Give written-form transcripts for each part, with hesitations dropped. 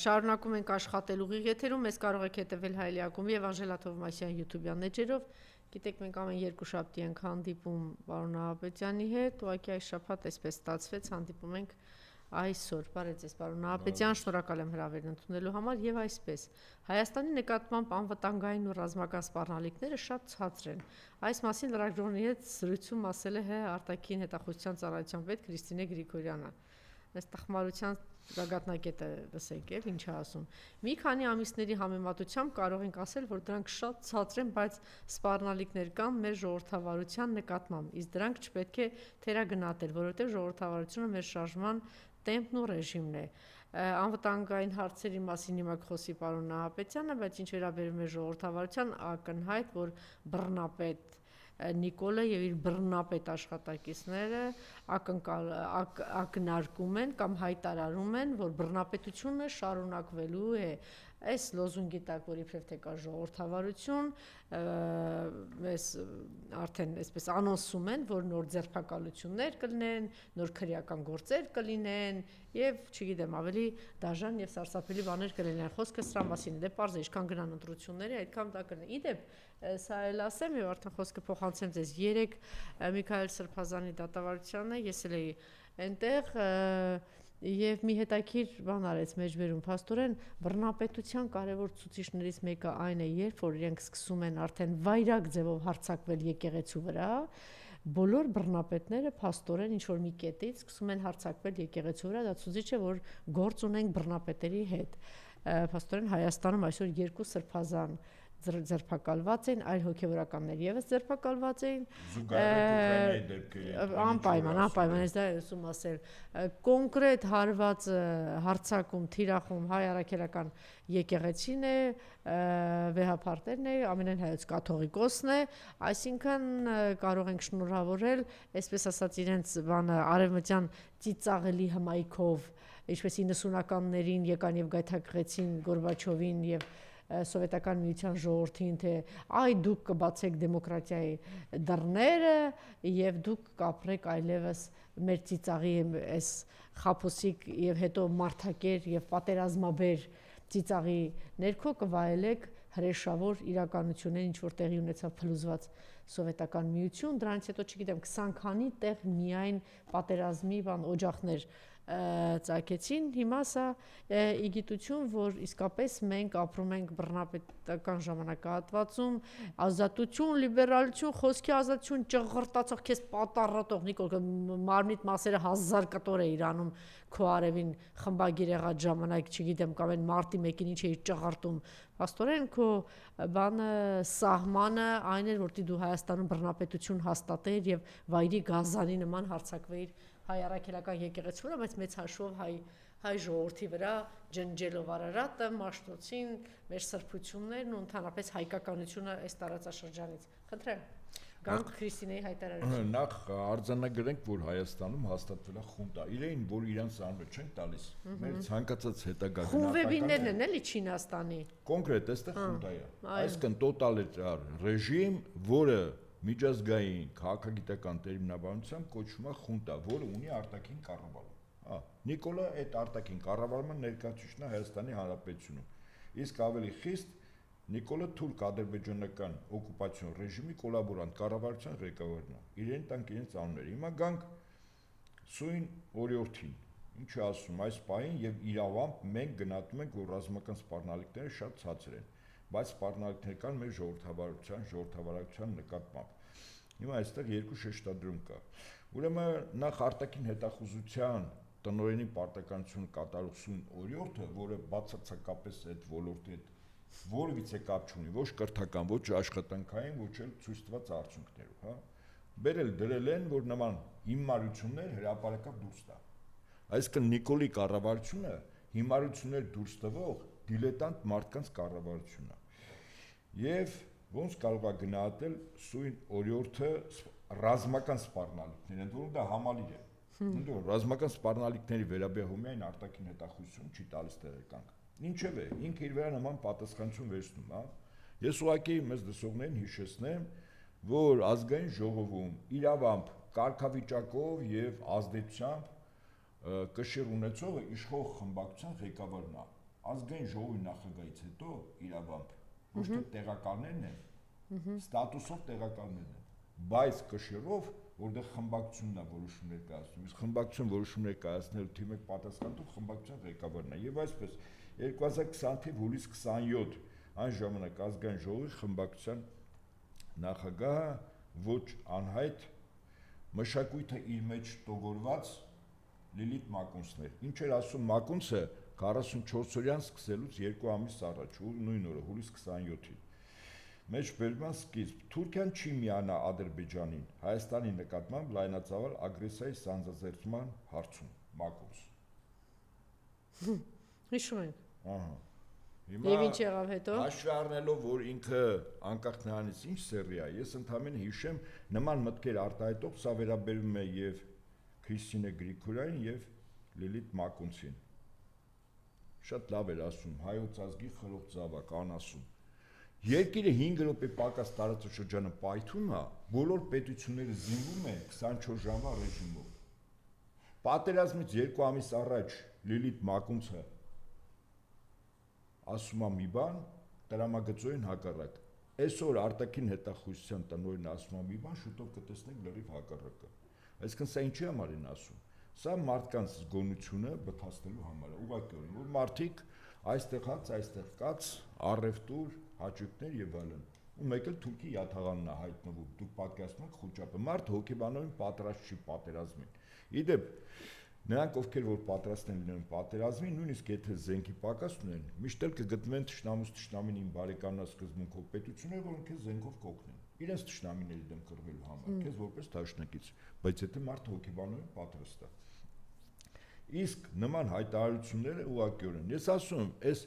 Շարունակում ենք աշխատել ուղիղ եթերում, մեզ կարող եք հետևել Հայելի ակումբի եւ Անժելա Թովմասյան YouTube-յան էջերով։ Գիտեք, մենք ամեն երկու շաբթի ենք հանդիպում պարոն Նահապետյանի հետ, ուղղակի այս շաբաթ այսպես ստացվեց, հանդիպում ենք այսօր։ Բարև ձեզ, պարոն Նահապետյան, շնորհակալ եմ հրավերն ընդունելու համար եւ այսպես։ Հայաստանի նկատմամբ անվտանգային ու ռազմական սպառնալիքները շատ ցածր են։ Այս մասին լրագրողների հետ զրույցում ասել է արտաքին հետախուզության ծառայության պետ Քրիստինե Գրիգորյանը։ Այս տխմարության գագաթնակետը լսեք, ինչ է ասում։ Մի քանի ամիսների համեմատությամբ կարող ենք ասել, որ դրանք շատ ցածր են, բայց սպառնալիքներ կան մեր ժողովրդավարության նկատմամբ, իսկ դրանք չպետք է թերագնահատել, որովհետև ժողովրդավարությունը մեր շարժման տեմպն ու ռեժիմն է։ Անվտանգային հարցերի մասին հիմա կխոսի պարոն Նահապետյանը, բայց ինչ վերաբերում է ժողովրդավարության, ակնհայտ, որ բռնապետ Նիկոլը եւ իր բռնապետ աշխատակիցները ակնարկում են կամ հայտարարում են, որ բռնապետությունը շարունակվելու է։ Այս լոզունգի տակ, որ իբրև թե կա ժողովրդավարություն, մեզ արդեն այսպես անոնսում են, որ նոր ձերբակալություններ կլինեն, նոր քրեական գործեր կլինեն եւ, չգիտեմ, ավելի դաժան եւ սարսափելի բաներ կլինեն։ Խոսքը սրա մասին է, դե պարզ է, ինչքան գնան ընտրությունների, այդքան դա կլինի։ Իդեպ, սա էլ ասեմ եւ արդեն խոսքը փոխանցեմ ձեզ։ Երեք Միքայել Սրբազանի դատավարությանը ես էլ էի այնտեղ եւ մի հետաքրիր բան արեց մեջբերում փաստորեն բռնապետության կարևոր ցուցիչներից մեկը այն է, երբ որ իրենք սկսում են արդեն վայրագ ձևով հարձակվել եկեղեցու վրա, բոլոր բռնապետները փաստորեն ինչ որ մի կետից սկսում են հարձակվել եկեղեցու վրա, դա ցուցիչ է, որ գործ ունենք բռնապետերի հետ։ Փաստորեն Հայաստանում այսօր երկու սրբազան ձերբակալված են, այլ հոգևորականներ եւս ձերբակալված էին։ Անպայման, ես դա եմ ասել։ Կոնկրետ հարված հարձակում, թիրախում հայ առաքելական եկեղեցին է, վեհապարտերն է, ամենայն հայոց կաթողիկոսն է, այսինքն կարող ենք շնորհավորել, այսպես ասած, իրենց բանը արևմտյան ծիծաղելի հմայքով, ինչպես 90-ականներին եկան եւ գայթակղեցին Գորբաչովին եւ սովետական միության ժողովրդին, թե այ դուք կբացեք դեմոկրատիայի դռները եւ դուք կապրեք այլևս մեր ծիծաղի այս խափոսիկ եւ հետո մարդակեր եւ պատերազմաբեր ծիծաղի ներքո կվայելեք հրեշավոր իրականություններ, ինչ որ տեղի ունեցավ փլուզված սովետական միություն, դրանից հետո չգիտեմ 20 քանի տեղ միայն պատերազմի օջախներ ծագեցին, հիմա սա իգիտություն, որ իսկապես մենք ապրում ենք բռնապետական ժամանակահատվածում, ազատություն, լիբերալություն, խոսքի ազատություն, ճղղրտացող քեզ պատառոտող Նիկոլ, մարմնիդ մասերը 1000 կտոր է իրանում քո արևին խմբագիր եղած ժամանակ, չգիտեմ, կամ այն մարտի 1-ին ինչ էի ճղղրտում, փաստորեն քո բանը սահմանը այն էր, որ դու Հայաստանում բռնապետություն հաստատեիր եւ վայրի գազանի նման հարձակվեիր հայ առաքելական եկեղեցու վրա, բայց մեծ հաշվով հայ ժողովրդի վրա ջնջելով Արարատը, Մաշտոցին, մեր սրբություններն ու ընդհանրապես հայկականությունը այս տարածաշրջանից։ Խնդրեմ, գանք Քրիստինեի հայտարարություն։ Նախ արձանագրենք, որ Հայաստանում հաստատվել է խունտա։ Իրեն, որ իրանց անունը չեն տալիս, մեր ցանկացած հետագա խունվեբիններն են էլի Չինաստանի։ Կոնկրետ այստեղ խունտա է։ Այսինքն տոտալիտար ռեժիմ, որը միջազգային քաղաքագիտական տերմինաբանությամբ կոչվում է խունտա, որը ունի արտաքին կառավարում։ Նիկոլը այդ արտաքին կառավարման ներկայացուցիչն է Հայաստանի Հանրապետությունում։ Իսկ ավելի խիստ Նիկոլը թուրք ադրբեջանական օկուպացիոն ռեժիմի կոլաբորանտ կառավարության ղեկավարն է։ Իրեն տանք իրենց անունները։ Հիմա գանք սույն օրիորդին։ Ինչ է ասում այս պահին եւ իրավամբ մենք գնահատում ենք, որ ռազմական սպառնալիքները շատ ցածր են, բայց սպառնալիքներ կան մեր ժողովրդավարության նկատմամբ։ Հիմա այստեղ երկու շեշտադրում կա։ Ուրեմն նախ արտաքին հետախուզության տնօրենի պարտականություն կատարող սույն օրիորդը, որը բացարձակապես այդ ոլորտի հետ որևիցե կապ չունի, ոչ կրթական, ոչ աշխատանքային, ոչ էլ ցույց տված արդյունքներով, բերել դրել են, որ նման հիմարություններ հրապարակավ դուրս տա։ Այսինքն Նիկոլի կառավարությունը հիմարություններ դուրս տվող դիլետանտ մարդկանց կառավարությունն է։ Եվ ոնց կարող է գնահատել սույն օրիորդը ռազմական սպառնալիքներ, ընդ որում դա համալիր է։ Ընդ որում ռազմական սպառնալիքների վերաբերում միայն արտաքին հետախուզություն չի տալիս տեղեկանք։ Ինչևէ, ինքը իր վրա նման պատասխանություն վերցնում, Ես ուղղակի մեզ լսողներին հիշեցնեմ, որ ազգային ժողովում իրավամբ կարգավիճակով եւ ազդեցությամբ կշիռ ունեցողը իշխող խմբակցության ղեկավարն է։ ազգային ժողովի նախագահից հետո իրավամբ ոչ թե տեղակալներն են, ստատուսով տեղակալներն են, բայց կշիռով, որտեղ խմբակցությունն է որոշումներ կայացնում, իսկ խմբակցություն որոշումներ կայացնելու թիմը պատասխանատու խմբակցության ղեկավարն է, եւ այսպես 2020 թ. հուլիս 27 այն ժամանակ ազգային ժողովի խմբակցության նախագահը ոչ անհայտ մշակույթը իր մեջ տոգորված Լիլիթ Մակունցներ։ Ինչ էր ասում Մակունցը 44-օրյան սկսելուց 2 ամիս առաջ, նույն օրը, հուլիս 27-ին։ Մեջբերման սկիզբ Թուրքիան չի միանա Ադրբեջանին Հայաստանի նկատմամբ լայնածավալ ագրեսիայի սանձազերծման հարցում, Մակունց։ Հիշում ենք։ Ահա։ Եվ ինչ եղավ հետո։ Հաշվի առնելով, որ ինքը անկախ նրանից ինչ սեռի է, ես ընդհանրապես հիշեմ նման մտքեր արտահայտող սա վերաբերում է եւ Քրիստինե Գրիգորյանին եւ Լիլիթ Մակունցին։ Շատ լավ էր ասում, հայոց ազգի խրող զավակ անասում։ Երկիրը 5 րոպե պակաս տարածաշրջանը պայթում է, բոլոր պետությունները զինվում են 24 ժամվա ռեժիմով։ Պատերազմից 2 ամիս առաջ Լիլիթ Մակունցը ասում է մի բան, տրամագծոյին հակառակ։ Այսօր արտաքին հետախուզության տնօրենը ասում է մի բան, շուտով կտեսնենք լրիվ հակառակը։ Այսինքն սա ինչի համար են ասում։ Սա մարդկանց զգոնությունը բթացնելու համար է, ուղղակիորեն, որ մարդիկ այստեղ հաց, այստեղ կաց, առևտուր, հաճույքներ եւ այլն։ Ու մեկ էլ Թուրքի յաթաղանն է հայտնվում։ Դուք պատկերացնում եք խոճապը։ Մարդ հոգեբանորեն պատրաստ չի պատերազմին։ Իդեպ նրանք ովքեր որ պատրաստ են լինում պատերազմին, նույնիսկ եթե զենքի պակաս ունեն, միշտ էլ կգտնվեն թշնամուց թշնամին իմ բարեկամնա սկզբունքով պետություններ, որոնք քեզ զենքով կօգնեն։ Իրենց թշնամիների դեմ կռվելու համար, քեզ որպես դաշնակից, բայց եթե մարդը հոգեբանորեն պատրաստ է։ Իսկ նման հայտարարությունները ուղղակիորեն, ես ասում եմ, այս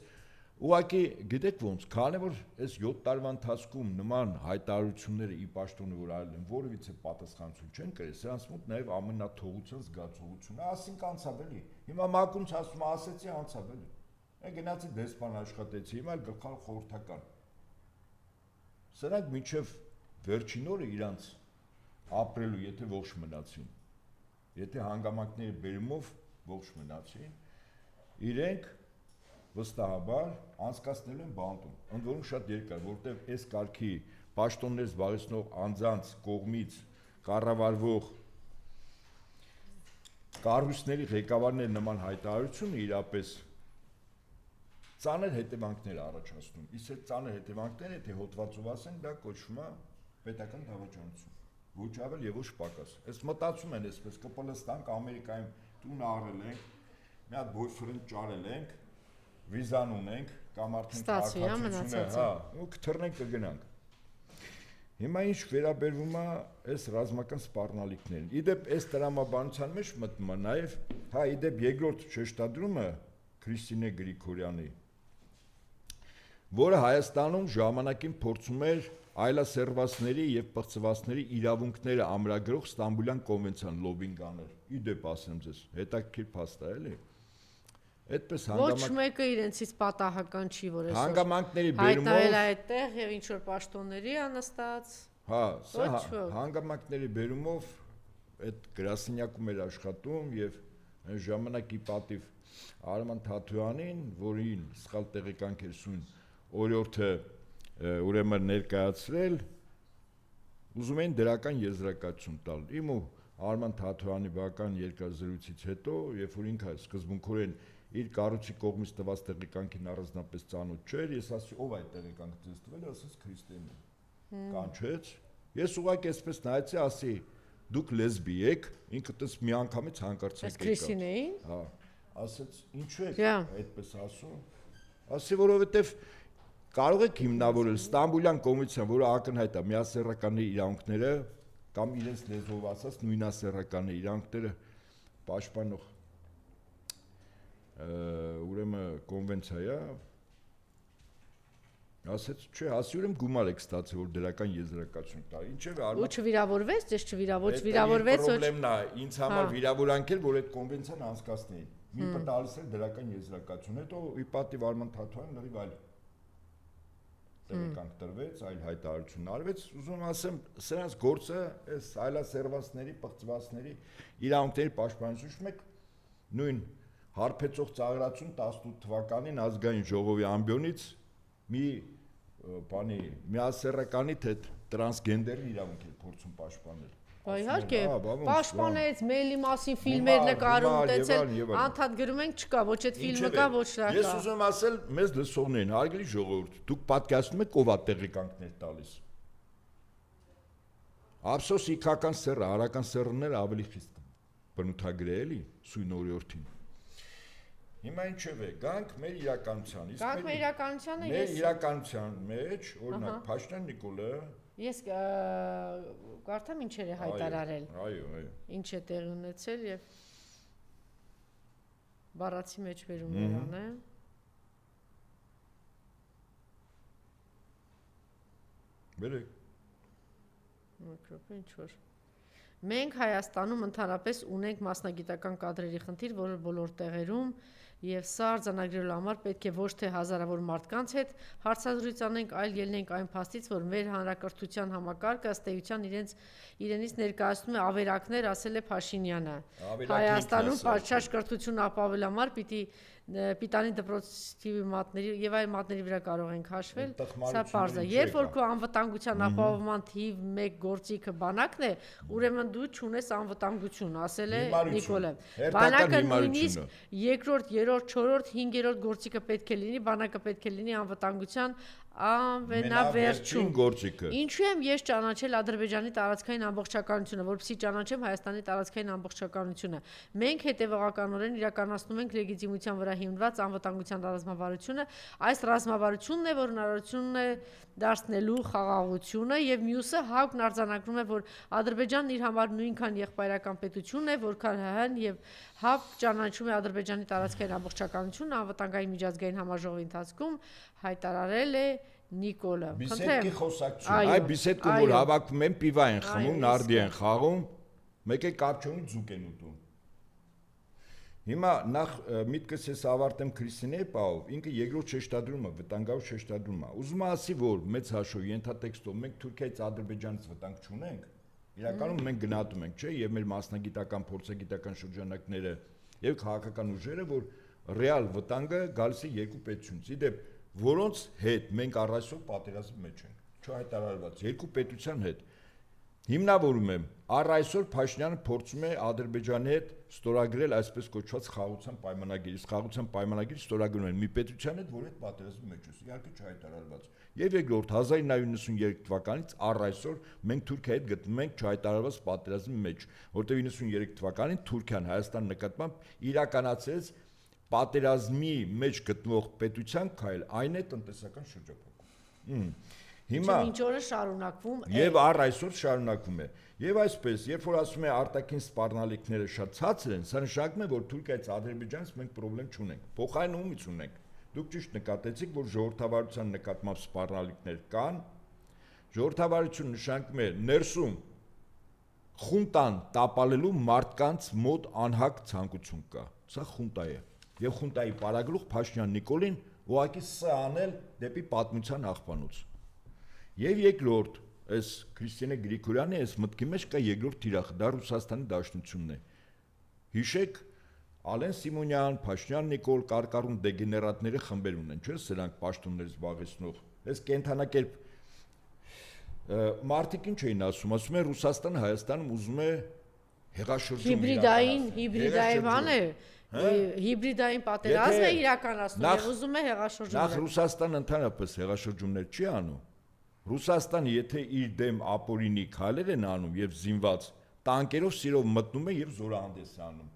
ուղղակի գիտեք ոնց, քանի որ այս 7 տարվա ընթացքում նման հայտարարությունները ի պաշտոնը որ արել են, որևիցե պատասխանատվություն չեն կրել, սրանց մոտ նաև ամենաթողության զգացողությունը, ասինք անցավ էլի։ Հիմա Մակունց ասում է, ասեցի անցավ էլի։ Գնացի դեսպան աշխատեցի, հիմա էլ գլխավոր խորհրդական։ Սրանք մինչև վերջին օրը իրանց ապրելու, եթե ողջ մնացին, եթե հանգամանքների բերումով ողջ մնացին, իրենք վստահաբար անցկացնել են բանտում, ընդ որում շատ երկար, որտեղ այս կարգի պաշտոններ զբաղեցնող անձանց կողմից կառավարվող կառույցների ղեկավարների նման հայտարարությունը իրապես ծանր հետևանքներ առաջացնում։ Իսկ այդ ծանր հետևանքները, եթե հոդվածով ասենք, դա կոչվում է պետական դավաճանություն։ Ոչ ավել եւ ոչ պակաս։ Այս մտածում են այսպես կպլստանք Ամերիկայում տուն առել ենք, մի հատ boyfriend ճարել ենք, վիզան ունենք, կամ արդեն քաղաքացիությունը, հա, ու կթռնենք կգնանք։ Հիմա ինչ վերաբերվում է այս ռազմական սպառնալիքներին։ Իդեպ այս տրամաբանության մեջ մտնում է նաև, հա, իդեպ երկրորդ շեշտադրումը Քրիստինե Գրիգորյանի, որը Հայաստանում ժամանակին փորձում էր այլասերվածների եւ պղծվածների իրավունքները ամրագրող Ստամբուլյան կոնվենցիան լոբինգ անել։ Իդեպ ասեմ ձեզ, հետաքրքիր փաստ է, էլի։ Այդպես ոչ մեկը իրենցից պատահական չի, որ այսօր հանգամանքների բերումով հայտնել է այդտեղ եւ ինչ որ պաշտոնների անստաց։ Հա, սա հանգամանքների բերումով այդ գրասենյակում էր աշխատում եւ այն ժամանակի պատիվ Արման Թաթույանին, որին սխալ տեղեկանք էր սույն օրիորդը ուրեմն ներկայացրել, ուզում էին դրական եզրակացություն տալ։ Իմ ու Արման Թաթույանի բական երկազրույցից հետո, երբ որ ինքը սկզբունքորեն իր կառույցի կողմից տված տեղեկանքին առանձնապես ծանոթ չէր, ես ասի ով այդ տեղեկանքը ձեզ տվել, ասես Քրիստինեն։ Կանչեց։ Ես ուղղակի այսպես նայեցի, ասի դուք լեսբի եք, ինքը տես մի անգամից հանկարծ եկավ։ Քրիստինեին։ Հա, ասեց ինչու եք այդպես ասում։ Ասի որովհետև կարող եք հիմնավորել Ստամբուլյան կոնվենցիան, որը ակնհայտ է միասեռականների իրավունքները կամ իրենց լեզվով ասած նույնասեռականների իրավունքները պաշտպանող ուրեմն կոնվենցիա է, ասեց, չէ, ասի ուրեմն գումար եք ստացել, որ դրական եզրակացություն տա։ Ինչև արմա։ Ու չվիրավորվեց, դες չվիրավորվեց, վիրավորվեց ոչ։ Պրոբլեմն է, ինձ համար վիրավորանք էր, որ այդ կոնվենցիան անցկացնեին։ Մի պտալիս էր դրական եզրակացություն, հետո ի պատիվ Արման Թաթույան լրիվ այլ տեղեկանք տրվեց, այլ հայտարարություն արվեց, ուզում ասեմ, սրանց գործը այս այլասերվածների, պղծվածների իրավունքների պաշտպանություն, մեկ նույն հարբեցող ծաղրացում 18 թվականին ազգային ժողովի ամբիոնից մի բանի միասեռականի թե տրանսգենդերի իրավունք է փորձում պաշտպանել։ Իհարկե, պաշտպանեց, մեյլի մասին ֆիլմեր նկարում, տեսել, անդադ գրում ենք չկա, ոչ այդ ֆիլմը կա, ոչ դա կա։ Ես ուզում եմ ասել մեզ լսողներին, հարգելի ժողովուրդ, դուք պատկերացնում եք ով է տեղեկանքներ տալիս։ Ափսոս իքական սեռը, հարական սեռները ավելի խիստ բնութագրել էլի սույն օրիորդին։ Հիմա ինչև է, գանք մեր իրականության։ Գանք մեր իրականությանը, մեր իրականության մեջ, օրինակ Փաշինյան Նիկոլը ես կարդամ ինչեր է հայտարարել։ Այո։ Ինչ է տեղի ունեցել եւ բառացի մեջ վերում նրան է։ Բերեք։ Միկրոֆոն ինչ որ։ Մենք Հայաստանում ընդհանրապես ունենք մասնագիտական կադրերի խնդիր, որը բոլոր տեղերում եւ սա արձանագրելու համար պետք է ոչ թե հազարավոր մարդկանց հետ հարցազրույց անենք, այլ ելնենք այն փաստից, որ մեր հանրակրթության համակարգը ըստ էության իրենից ներկայացնում է ավերակներ, ասել է Փաշինյանը։ Հայաստանում պատշաճ կրթություն ապավելու համար պիտանի դպրոցի մատների եւ այլ մատների վրա կարող ենք հաշվել, սա պարզ է։ Երբ որ քո անվտանգության ապահովման թիվ 1 գործիքը բանակն է, ուրեմն դու չունես անվտանգություն, ասել է Նիկոլը։ Բանակը նույնիսկ 2-րդ, 3-րդ, 4-րդ, 5-րդ գործիքը պետք է լինի, բանակը պետք է լինի անվտանգության ամենավերջին գործիքը։ Ինչու եմ ես ճանաչել Ադրբեջանի տարածքային ամբողջականությունը, որպեսզի ճանաչեմ Հայաստանի տարածքային ամբողջականությունը։ Մենք հետևողականորեն իրականացնում ենք լեգիտիմության վրա հիմնված անվտանգության ռազմավարությունը, այս ռազմավարությունն է, որ հնարավորություն է դարձնելու խաղաղությունը, եւ մյուսը ՀԱԿ-ն արձանագրում է, որ Ադրբեջանն իր համար նույնքան եղբայրական պետություն է, որքան ՀՀ-ն եւ ՀԱԿ ճանաչում է Ադրբեջանի տարածքային ամբողջականությունը անվտանգային միջազգային համաժողովի ընթացքում հայտարարել է Նիկոլը։ Բիսեդկի խոսակցություն։ Այ բիսեդկում որ հավաքվում են, պիվա են խմում, նարդի են խաղում, մեկը կարճոնի ձուկ են ուտում։ Հիմա նախ միտքս ես ավարտեմ Քրիստինեի պահով, ինքը երկրորդ շեշտադրումը, վտանգավոր շեշտադրումը։ Ուզում եմ ասի, որ մեծ հաշվով ենթատեքստով մենք Թուրքիայից Ադրբեջանից վտանգ չունենք։ Իրականում մենք գնահատում ենք, չէ, եւ մեր մասնագիտական, փորձագիտական շրջանակները եւ քաղաքական ուժերը, որ ռեալ վտանգը գալիս է երկու պետությունից։ Իդեպ որոնց հետ մենք առայժմ պատերազմի մեջ ենք, չհայտարարված երկու պետության հետ։ Հիմնավորում եմ, առայժմ Փաշինյանը փորձում է Ադրբեջանի հետ ստորագրել այսպես կոչված խաղաղության պայմանագիր, խաղաղության պայմանագիր ստորագրում են մի պետության հետ, որ այդ պատերազմի մեջ է, իհարկե չհայտարարված։ Եվ երկրորդ 1993 թվականից առայժմ մենք Թուրքիայի հետ գտնվում ենք չհայտարարված պատերազմի մեջ, որտեղ 93 թվականին Թուրքիան Հայաստան նկատմամբ իրականացրեց պատերազմի մեջ գտնվող պետության քայլ, այն է տնտեսական շրջափակում։ Հիմա ինչ օրը շարունակվում է։ Եվ առայժմ շարունակվում է։ Եվ այսպես, երբ որ ասում է արտաքին սպառնալիքները շատ ցածր են, սա նշանակում է, որ Թուրքիայից Ադրբեջանից մենք խնդրեմ չունենք։ Փոխարեն ումից ունենք։ Դուք ճիշտ նկատեցիք, որ ժողովրդավարության նկատմամբ սպառնալիքներ կան։ Ժողովրդավարություն նշանակում է ներսում խունտան տապալելու մարդկանց մոտ անհակ ցանկություն կա։ Սա խունտա է։ Եվ խունտայի պարագլուխ Փաշինյան Նիկոլին ուղղակի սա անել դեպի պատմության աղբանոց։ Եվ երկրորդ, այս Քրիստինե Գրիգորյանի այս մտքի մեջ կա երկրորդ թիրախը, դա Ռուսաստանի Դաշնությունն է։ Հիշեք, Ալեն Սիմոնյան, Փաշինյան Նիկոլ, կարկառուն դեգեներատների խմբեր ունեն, չէ՞, սրանք պաշտոններ զբաղեցնող։ Այս կենթանակերպ մարդիկ ինչ էին ասում են Ռուսաստանը Հայաստանում ուզում է հեղաշրջում հիբրիդային բան է, հիբրիդային պատերազմ է իրականացնում եւ ուզում է հեղաշրջում։ Նախ Ռուսաստանը ընդհանրապես հեղաշրջումներ չի անում։ Ռուսաստանը եթե իր դեմ ապօրինի քայլեր են անում եւ զինված տանկերով սիրով մտնում է եւ զորահանդես է անում։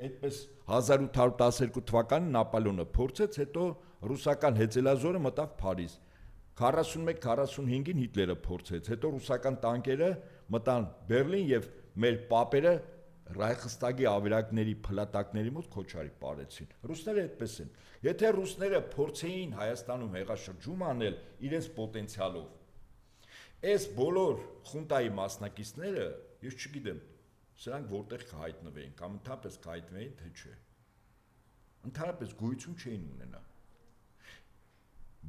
Այդպես 1812 թվականին Նապոլեոնը փորձեց, հետո ռուսական հեծելազորը մտավ Փարիզ։ 41-45-ին Հիտլերը փորձեց, հետո ռուսական տանկերը մտան Բերլին եւ մեր պապերը Ռայխստագի ավերակների փլատակների մոտ քոչարի պարեցին։ Ռուսները այդպես են։ Եթե ռուսները փորձեին Հայաստանում հեղաշրջում անել իրենց պոտենցիալով, այս բոլոր խունտայի մասնակիցները, ես չգիտեմ, սրանք որտեղ կհայտնվեին, կամ ընդհանրապես կհայտնվեին, թե չէ։ Ընդհանրապես գոյություն չէին ունենա։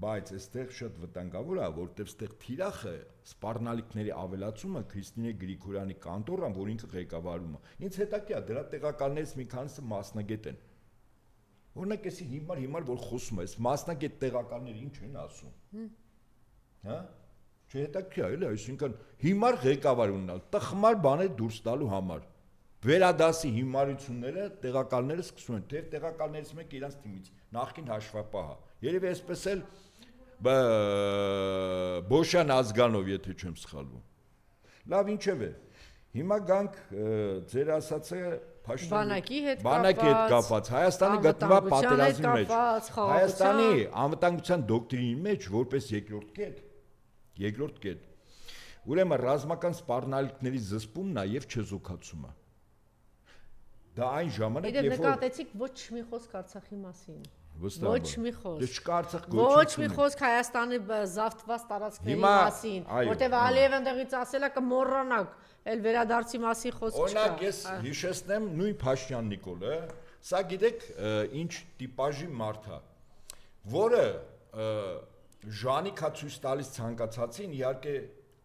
Բայց այստեղ շատ վտանգավոր է, որտեղ այստեղ թիրախը սպառնալիքների ավելացումը Քրիստինե Գրիգորյանի կանտորան, որ ինքը ղեկավարում է։ Ինձ հետաքրքիր է, դրա տեղակալներից մի քանիսը մասնագետ են։ Օրինակ էսի հիմար որ խոսում ես, մասնակետ տեղականները ինչ են ասում։ Հա? Չէ, հետաքրքիր է, էլի, այսինքն հիմար ղեկավար ունենալ, տխմար բաներ դուրս տալու համար։ Վերադասի հիմարությունները տեղականները սկսում են, թե տեղականներից մեկը իրանց թիմից նախքին հաշվապահ է։ Երևի այսպես էլ Բոշյան Ազգանով, եթե չեմ սխալվում։ Լավ, ինչև է։ Հիմա գանք ձեր ասածը բանակի հետ կապված, Հայաստանը գտնվում է պատերազմի մեջ։ Հայաստանի անվտանգության դոկտրինի մեջ որպես երկրորդ կետ։ Ուրեմն ռազմական սպառնալիքների զսպումն է եւ չեզոքացումը։ Դա այն ժամանակ, երբ որ նկատեցիք ոչ մի խոսք Արցախի մասին։ Ոչ մի խոսք։ Դե չկա Արցախ ոչ մի խոսք Հայաստանի զավթված տարածքների մասին, որտեղ Ալիևը ընդեղից ասել է կմոռանաք, էլ վերադարձի մասի խոսք չկա։ Օրինակ ես հիշեցնեմ նույն Փաշինյան Նիկոլը, սա գիտեք ինչ տիպաժի մարդ է, որը ժանիքա ցույց տալիս ցանկացածին, իհարկե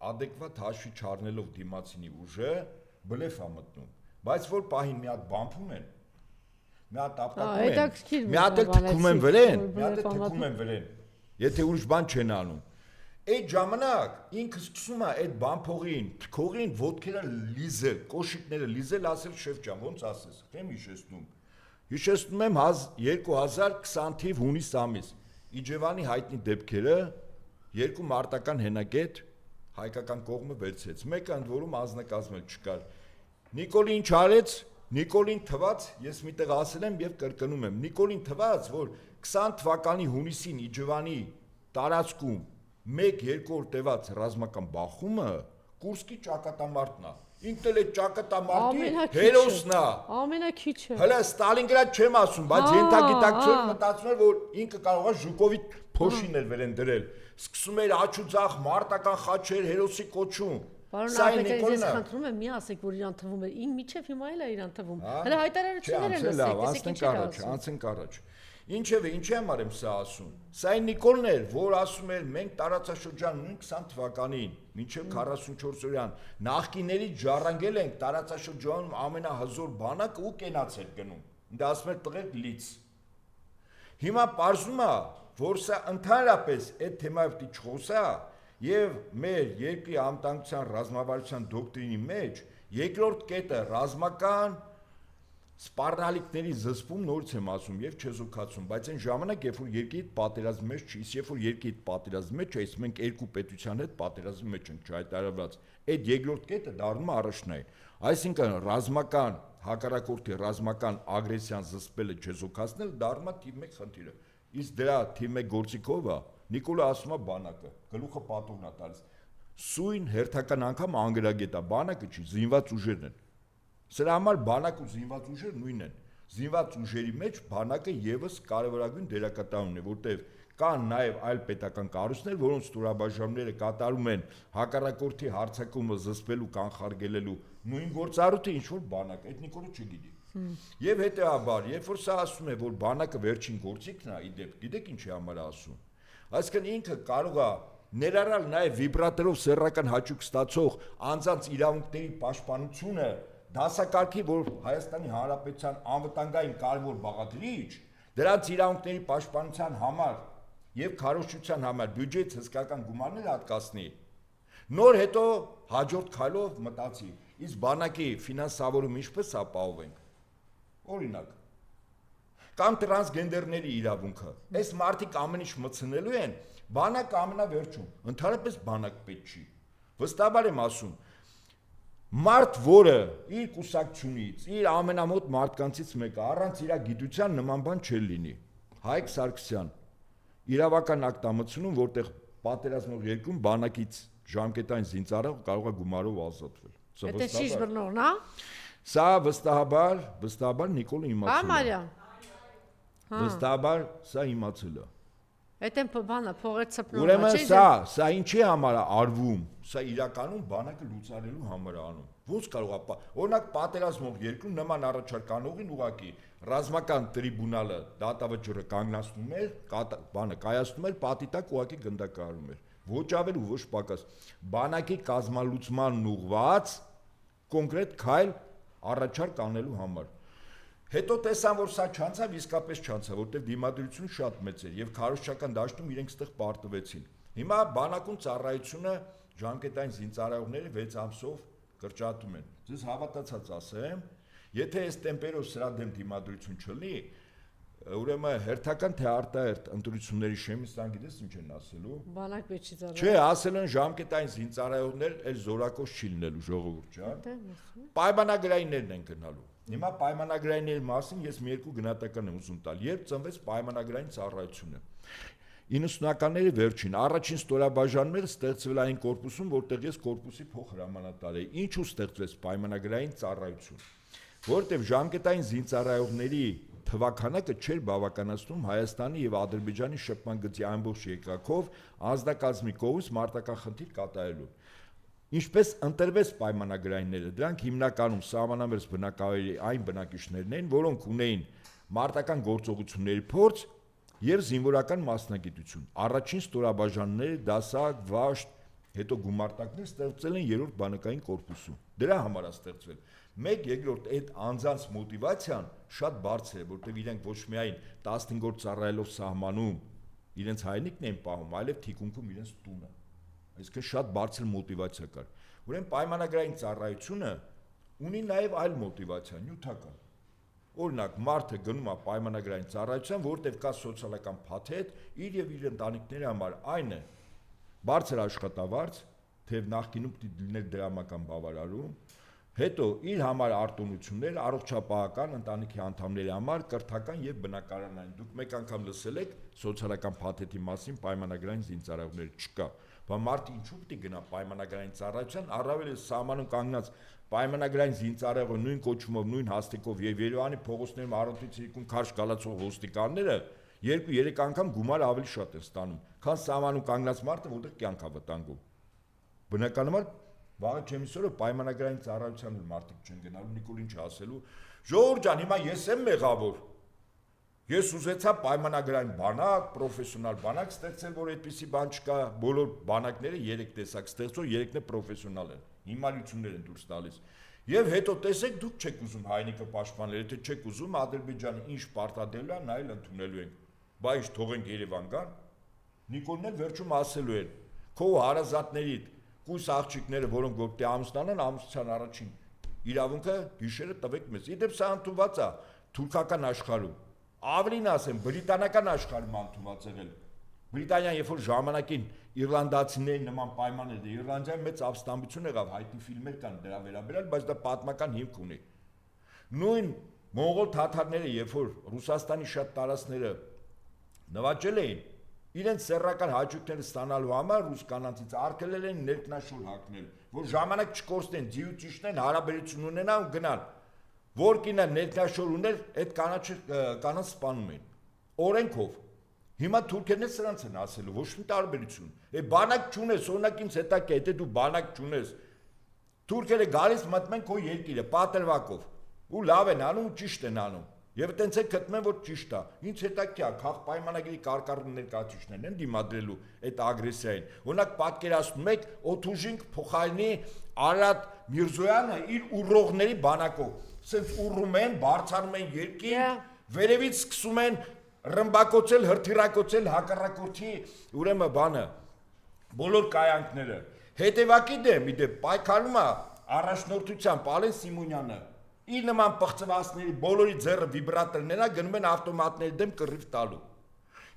adekvat հաշվի չառնելով դիմացինի ուժը, բլեֆ է մտնում, բայց որ պահին մի հատ բամփում են, մի հատ ապտակում են, մի հատ էլ թքում են վրեն, եթե ուրիշ բան չեն անում։ Այդ ժամանակ ինքը սկսում է այդ բամփողին, թքողին ոտքերը լիզել, կոշիկները լիզել, ասել շեֆ ջան, ոնց ասես, չեմ հիշեցնում։ Հիշեցնում եմ 2020 թիվ հունիս ամիս Իջևանի հայտնի դեպքերը, երկու մարտական հենակետ հայկական կողմը վերցրեց, մեկը ընդ որում անձնակազմել չկար։ Նիկոլին ինչ արեց, Նիկոլին թված, ես միտեղ ասել եմ եւ կրկնում եմ, Նիկոլին թված, որ 20 թվականի հունիսին Իջևանի տարածքում 1-2 օր տևած ռազմական բախումը Կուրսկի ճակատամարտն է։ Ինքն էլ է ճակատամարտի հերոսն է։ Ամենակիչը։ Հələ Ստալինգրադ չեմ ասում, բայց ենթագիտակցորեն մտածում էր, որ ինքը կարող է Ժուկովի փոշին էլ վերեն դրել։ Սկսում էր աչուձախ մարտական խաչեր հերոսի կոչում։ Պարոն Աբեկյան, ես խնդրում եմ, մի ասեք, որ իրան թվում է, իմ միջև հիմա էլ է իրան թվում։ Հələ հայտարարություններ են լսեք, անցնենք առաջ։ Ինչևէ, ինչի համար եմ սա ասում։ Սա այն Նիկոլն էր, որ ասում էր մենք տարածաշրջան նույն 20 թվականին, մինչև 44 օրյան նախկիներից ժառանգել ենք տարածաշրջանում ամենահզոր բանակը ու կենացել գնում։ Դա ասում էր տղեկ լից։ Հիմա պարզում է, որ սա ընդհանրապես այդ թեմայով չխոսա եւ մեր երկրի անվտանգության ռազմավարության դոկտրինի մեջ երկրորդ կետը ռազմական սպառնալիքների զսպում նորից եմ ասում եւ չեզոքացում, բայց այն ժամանակ, երբ որ երկրի հետ պատերազմի մեջ չի, երբ որ երկրի հետ պատերազմի մեջ է, մենք երկու պետության հետ պատերազմի մեջ ենք չհայտարարված, այդ երկրորդ կետը դառնում է առաջնային։ Այսինքն ռազմական հակառակորդի ռազմական ագրեսիան զսպելը չեզոքացնել դառնում է թիվ 1 խնդիրը։ Իսկ դրա թիվ 1 գործիքով է Նիկոլը ասում է բանակը, գլուխը պատողն է տալիս։ Սույն հերթական անգամ անգրագետ է, բանակը չի, զինված ուժերն են։ Սրա համար բանակ ու զինված ուժեր նույնն են։ Զինված ուժերի մեջ բանակը եւս կարևորագույն դերակատարում ունի, որտեղ կան նաեւ այլ պետական կառույցներ, որոնց ստորաբաժանումները կատարում են հակառակորդի հարձակումը զսպելու կանխարգելելու նույն գործառույթը, ինչ որ բանակ, այդ Նիկոլը չգիտի։ Եվ հետեւաբար, երբ որ սա ասում է, որ բանակը վերջին գործիքն է, իդեպ, գիտեք ինչի համար ասում։ Այսինքն ինքը կարող է ներառալ նաեւ վիբրատորով սեռական հաճույք ստացող անձանց իրավունքների պաշտպանությունը դասակարգի, որ Հայաստանի Հանրապետության անվտանգային կարևոր բաղադրիչ, դրանց իրավունքների պաշտպանության համար եւ քարոզչության համար բյուջեից հսկական գումարներ հատկացնի։ Նոր հետո հաջորդ քայլով մտածի, իսկ բանակի ֆինանսավորումը ինչպես ապահովենք։ Օրինակ, կամ տրանսգենդերների իրավունքը։ Այս մարդիկ ամեն ինչ մտցնելու են, բանակը ամենավերջում, ընդհանրապես բանակ պետք չի։ Վստահաբար եմ ասում, մարդ, որը իր կուսակցությունից, իր ամենամոտ մարդկանցից մեկը առանց իր գիտության նման բան չէ լինի։ Հայկ Սարգսյան իրավական ակտ ամցնում, որտեղ պատերազմող երկրում բանակից ժամկետային զինծառայող կարող է գումարով ազատվել։ Դա շիշ բռնողն է։ Սա վստահաբար Նիկոլը իմացել է։ Վստահաբար սա իմացել է։ Այդ են բանը փողեր ցպնում։ Ուրեմն սա ինչի համար է արվում։ Սա իրականում բանակը լուծարելու համար է անում։ Ոնց կարող է, օրինակ պատերազմող երկրում նման առաջարկանողին ուղակի ռազմական տրիբունալը դատավճիռը կանգնացնում էր, բանը կայացնում էր, պատի տակ ուղակի գնդակահարում էր։ Ոչ ավել ու ոչ պակաս։ Բանակի կազմալուծման ուղված կոնկրետ քայլ առաջարկ անելու համար։ Հետո տեսան, որ սա չանցավ, իսկապես չանցավ, որտեղ դիմադրությունը շատ մեծ էր եւ քարոզչական դաշտում իրենք ստեղ պարտվեցին։ Հիմա բանակում ծառայությունը ժամկետային զինծառայողները 6 ամսով կրճատում են։ Ձեզ հավատացած ասեմ, եթե այս տեմպերով սրա դեմ դիմադրություն չլինի, ուրեմն հերթական թե արտահերթ ընտրությունների շեմիստան գիտես ինչ են ասելու։ Բանակ պետք չի ծառայել։ Չէ, ասել են ժամկետային զինծառայողներ էլ զորակոչ չի լինելու ժողովուրդ ջան։ Պայմանագրայիններն են գնալու։ Հիմա պայմանագրայինների մասին ես մի երկու գնահատական եմ ուզում տալ։ Երբ ծնվեց պայմանագրային ծառայությունը 90-ականների վերջին առաջին ստորաբաժանումները ստեղծվել այն կորպուսում, որտեղ ես կորպուսի փոխհրամանատար էի։ Ինչու ստեղծվեց պայմանագրային ծառայություն։ Որտեղ ժամկետային զինծառայողների թվականակը չէր բավականացնում Հայաստանի եւ Ադրբեջանի շփման գծի ամբողջ երկակով ազդակազմի կողմից մարտական խնդիր կատարելու։ Ինչպես ընտրվեց պայմանագրայինները, դրանք հիմնականում սահմանամերձ բնակավայրի այն բնակիչներն են, որոնք ունեին մարտական գործողությունների փորձ եւ զինվորական մասնագիտություն։ Առաջին ստորաբաժանումները դասակ, վաշտ, հետո գումարտակներ ստեղծել են 3-րդ բանակային կորպուսում։ Դրա համար է ստեղծվել։ Մեկ երկրորդ այդ անձանց մոտիվացիան շատ բարձր է, որտեղ իրենք ոչ միայն 15-րդ ծառայելով սահմանում իրենց հայրենիքն են պահում, այլև թիկունքում իրենց տունը։ Այսինքն շատ բարձր մոտիվացիա կար։ Ուրեմն պայմանագրային ծառայությունը ունի նաև այլ մոտիվացիա, նյութական։ Օրինակ, մարդը գնում է պայմանագրային ծառայության, որտեղ կա սոցիալական փաթեթ, իր եւ իր ընտանիքների համար այն է բարձր աշխատավարձ, թեև նախկինում պիտի լիներ դրամական բավարարում, հետո իր համար արտոնություններ, առողջապահական ընտանիքի անդամների համար կրթական եւ բնակարանային։ Դուք մեկ անգամ լսել եք սոցիալական փաթեթի մասին պայմանագրային զինծառայողներ չկա։ Բա մարդը ինչու՞ պիտի գնա պայմանագրային ծառայության, առավել է սահմանում կանգնած պայմանագրային զինծառայողը նույն կոչումով, նույն հաստիկով եւ Երևանի փողոցներում առօրից իրիկուն քարշ գալացող ոստիկանները 2-3 անգամ գումար ավելի շատ են ստանում, քան սահմանում կանգնած մարդը, որտեղ կյանք է վտանգում։ Բնականաբար վաղը չեմիսորը պայմանագրային ծառայության մարդիկ չեն գնալու, Նիկոլ ինչ ասելու։ Ժողովուրդ ջան, հիմա ես եմ մեղավոր։ Ես ուզեցա պայմանագրային բանակ, պրոֆեսիոնալ բանակ ստեղծել, որ այդպիսի բան չկա, բոլոր բանակները 3 տեսակ ստեղծող, 3-ն է պրոֆեսիոնալ են, հիմարություններ են դուրս տալիս։ Եվ հետո տեսեք, դուք չեք ուզում հայնիկը պաշտպանել, եթե չեք ուզում Ադրբեջանը ինչ պարտադրելու է, նա էլ ընդունելու ենք։ Բա ինչ թողենք Երևան գան։ Նիկոլն էլ վերջում ասելու էր, քո հարազատներիդ կույս աղջիկները, որոնք որտե ամուսնանան, ամուսնության առաջին իրավունքը գիշերը տվեք մեզ։ Իդեպ սա ընդունված է թուրքական աշխարհում։ Ավելին ասեմ, բրիտանական աշխարհում ընդունված եղել։ Բրիտանիան երբ որ ժամանակին իռլանդացիների նման պայմաններ դե Իռլանդիայում մեծ ապստամբություն եղավ, հայտնի ֆիլմեր կան դրա վերաբերյալ, բայց դա պատմական հիմք ունի։ Նույն մոնղոլ թաթարները, երբ որ Ռուսաստանի շատ տարածքները նվաճել էին, իրենց սեռական հաճույքները ստանալու համար ռուս կանանցից արգելել են ներքնաշոր հագնել, որ ժամանակ չկորստեն, ձիուճիշտեն հարաբերություն ունենան ու գնան։ Որ կինը ներքնաշոր ուներ, այդ կանանց սպանում էին։ Օրենքով։ Հիմա թուրքերն սրանց են ասելու, ոչ մի տարբերություն։ Բանակ չունես, օրինակ ինձ հետաքրքիր է, եթե դու բանակ չունես, թուրքերը գալիս մտնում են քո երկիրը պատրվակով, ու լավ են անում, ճիշտ են անում։ Եվ այտենց է գտնում որ ճիշտ է։ Ինչ հետաքրքիր է, քաղ պայմանագրի կարկառու ներկայացուցիչներն են դիմադրելու այդ ագրեսիային։ Օրինակ պատկերացնում եք Օթուժինգ փոխարինի Արադ Միրզոյանը իր ուռողների բանակով։ Սենց ուռում են, բարձրանում են երկին, վերևից սկսում են ռմբակոծել, հրթիռակոծել հակառակորդի, ուրեմն բանը, բոլոր կայանքները։ Հետևակի դեմ, իդեպ պայքարում է առաջնորդությամբ Ալեն Սիմոնյանը։ Իր նման պղծվածների բոլորի ձեռը վիբրատորներն է գնում են ավտոմատների դեմ կռիվ տալու։